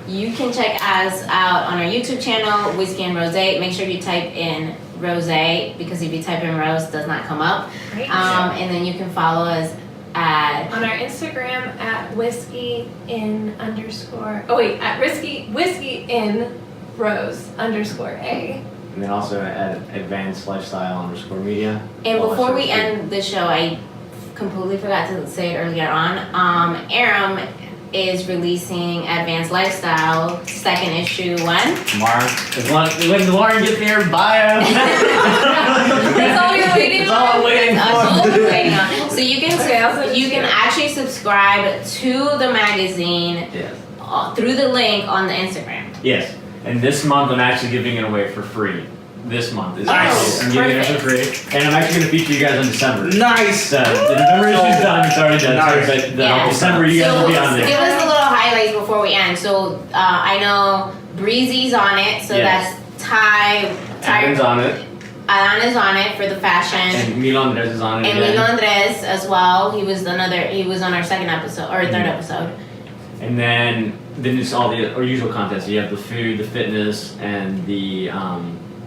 You can check us out on our YouTube channel, Whiskey and Rosé. Make sure you type in Rosé because if you type in Rose, it does not come up. Great. And then you can follow us at On our Instagram at whiskey_rose_a. And then also at advancedlifestyle_media. And All before that we shit. end the show, I completely forgot to say it earlier on. Aram is releasing Advanced Lifestyle second issue when? When Lauren gets there, buy him. That's all you're waiting That's all I'm waiting That's for. all we're waiting on. So you can Okay, I'll send it you to can you. actually subscribe to the magazine Yes. through the link on the Instagram. Yes. And this month I'm actually giving it away for free. This month is Nice. I'm giving it for free, and I'm actually going to feature you guys on December. Nice. So the November issue's done, it's already done. Nice. But Yeah. December you guys will be on Give there. us a little highlights before we end. So I know Breezy's on it, so Yes. that's Ty. Adam's on it, Alan is on it for the fashion. and Milo Andres is on it. And again. Milo Andres as well. He was on our second episode or third episode. And then it's all the usual contests. You have the food, the fitness, and the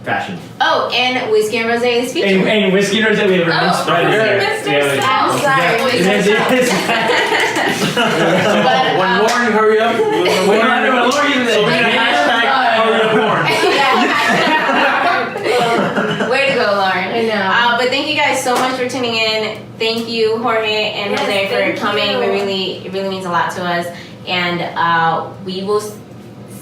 fashion. Oh, and Whiskey and Rosé is featured. And Whiskey Rosé, we have a rinse spread here. Mr. I'm sorry. But, When Lauren, hurry up. So we're gonna hashtag hurry up Lauren. Way to go, Lauren. I know. But thank you guys so much for tuning in. Thank you, Jorge and Yes, Jose, thank for coming. you. It really means a lot to us. And we will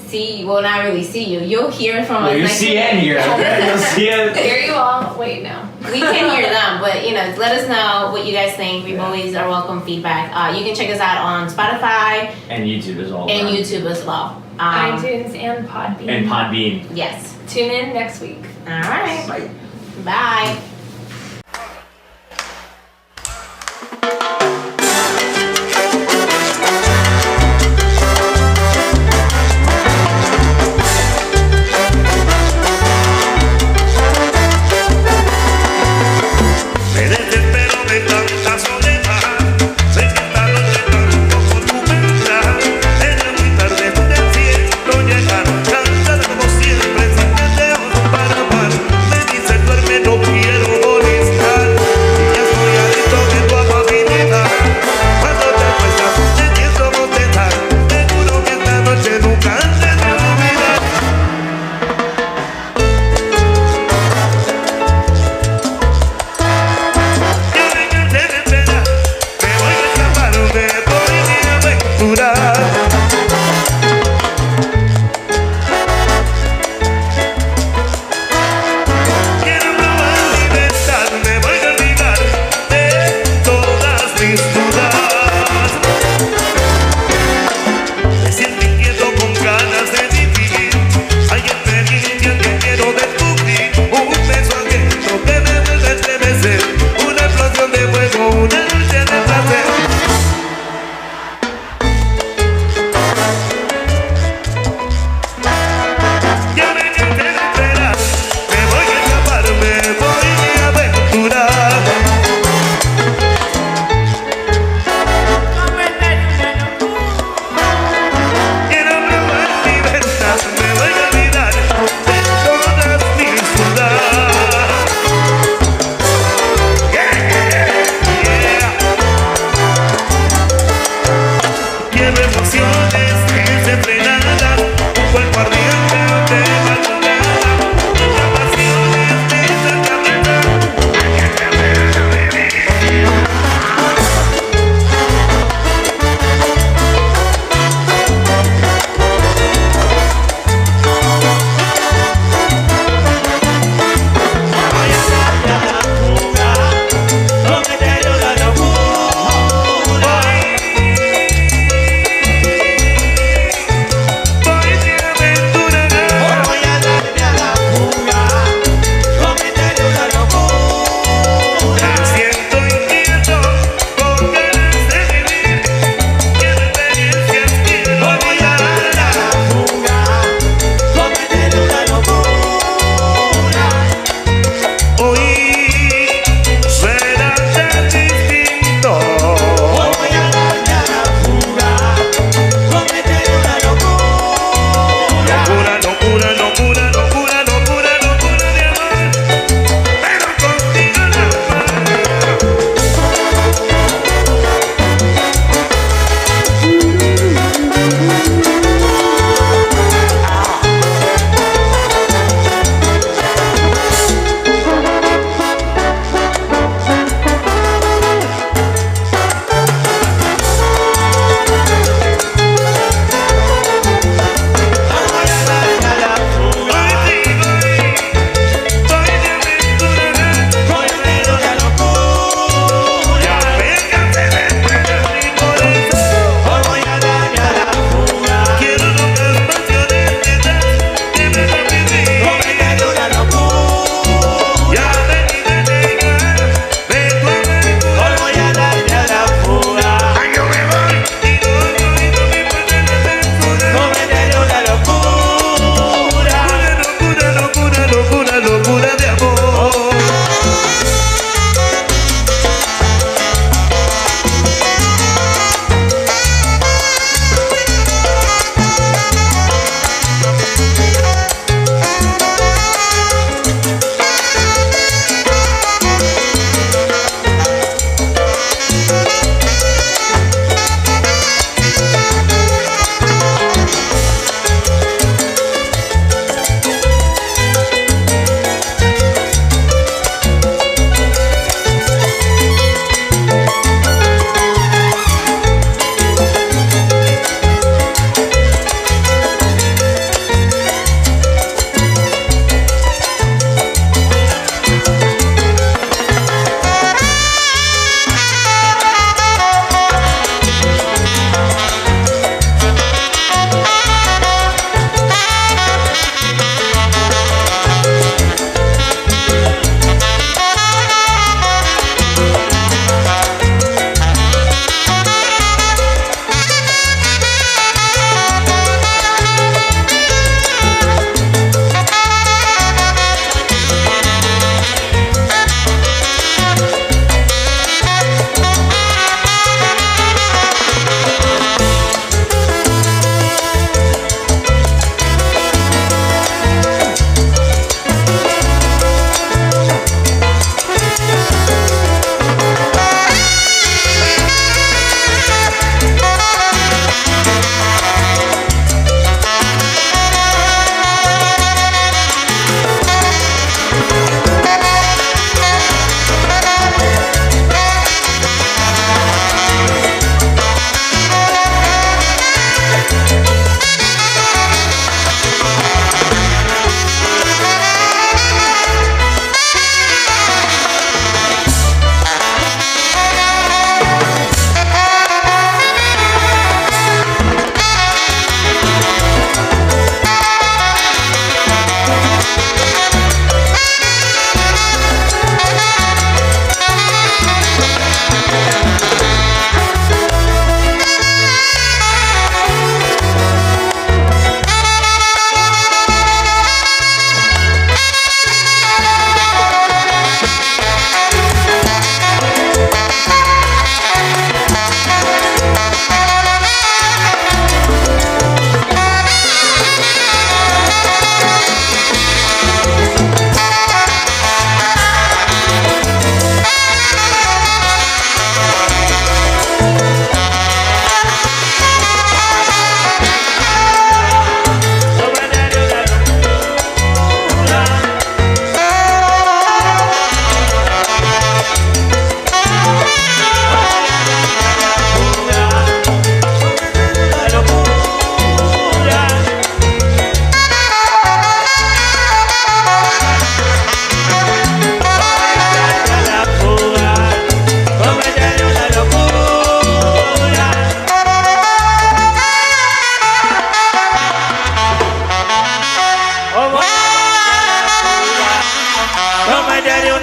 see. Well, not really see you. You'll hear from us. You'll next see week. Ann here. Okay? You'll see it. Hear you all. Wait, no. We can hear them, but let us know what you guys think. We always are welcome feedback. You can check us out on Spotify And YouTube as well. and YouTube as well. iTunes and Podbean. And Podbean. Yes. Tune in next week. All right. Bye. Me desespero de tanta soledad. Sé que esta noche tampoco tú vendrás. Era muy tarde del cielo llegaron. Cansada como siempre, sin deseos para amar. Me dice duerme, no quiero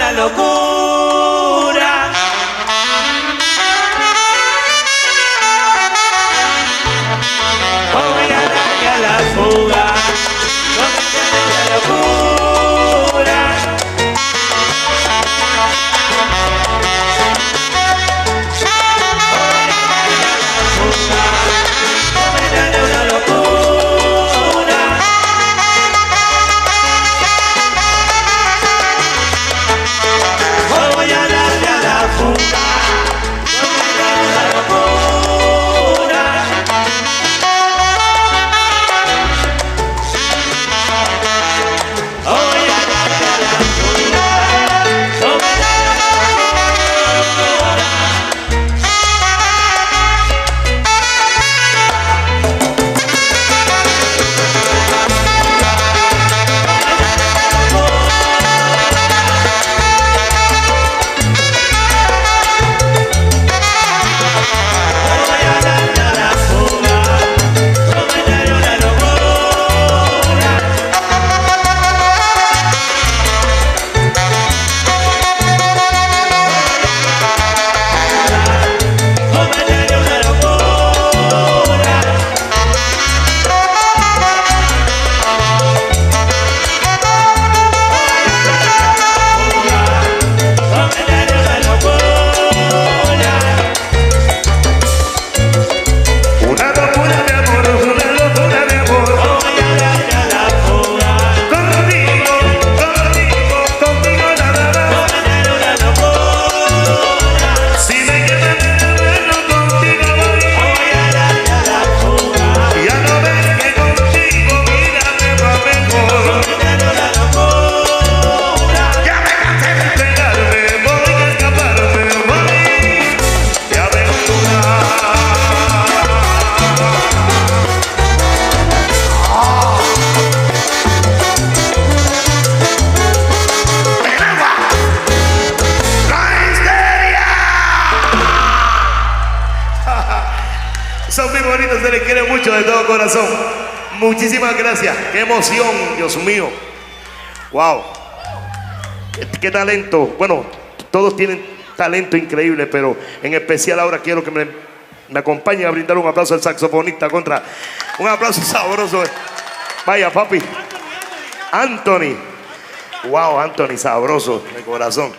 una locura. Voy a darle a la fuga, cometeré una locura. Cometeré una locura. Voy a darle a la fuga, cometeré una locura. Voy a darle a la fuga, cometeré una locura. Una locura de amor, una locura de amor. Contigo, contigo, contigo nada más. Si me quedan de verlo contigo voy. Ya no ves que contigo vida me va mejor. Ya me cansé de entregarme, voy a escaparme, voy de aventura. Son muy bonitos, se les quiere mucho de todo corazón. Muchísimas gracias. Qué emoción, Dios mío. Wow. Qué talento. Bueno, todos tienen talento increíble, pero en especial ahora quiero que me acompañen a brindar un aplauso al saxofonista contra. Un aplauso sabroso. Vaya, papi. Anthony. Wow, Anthony, sabroso de corazón.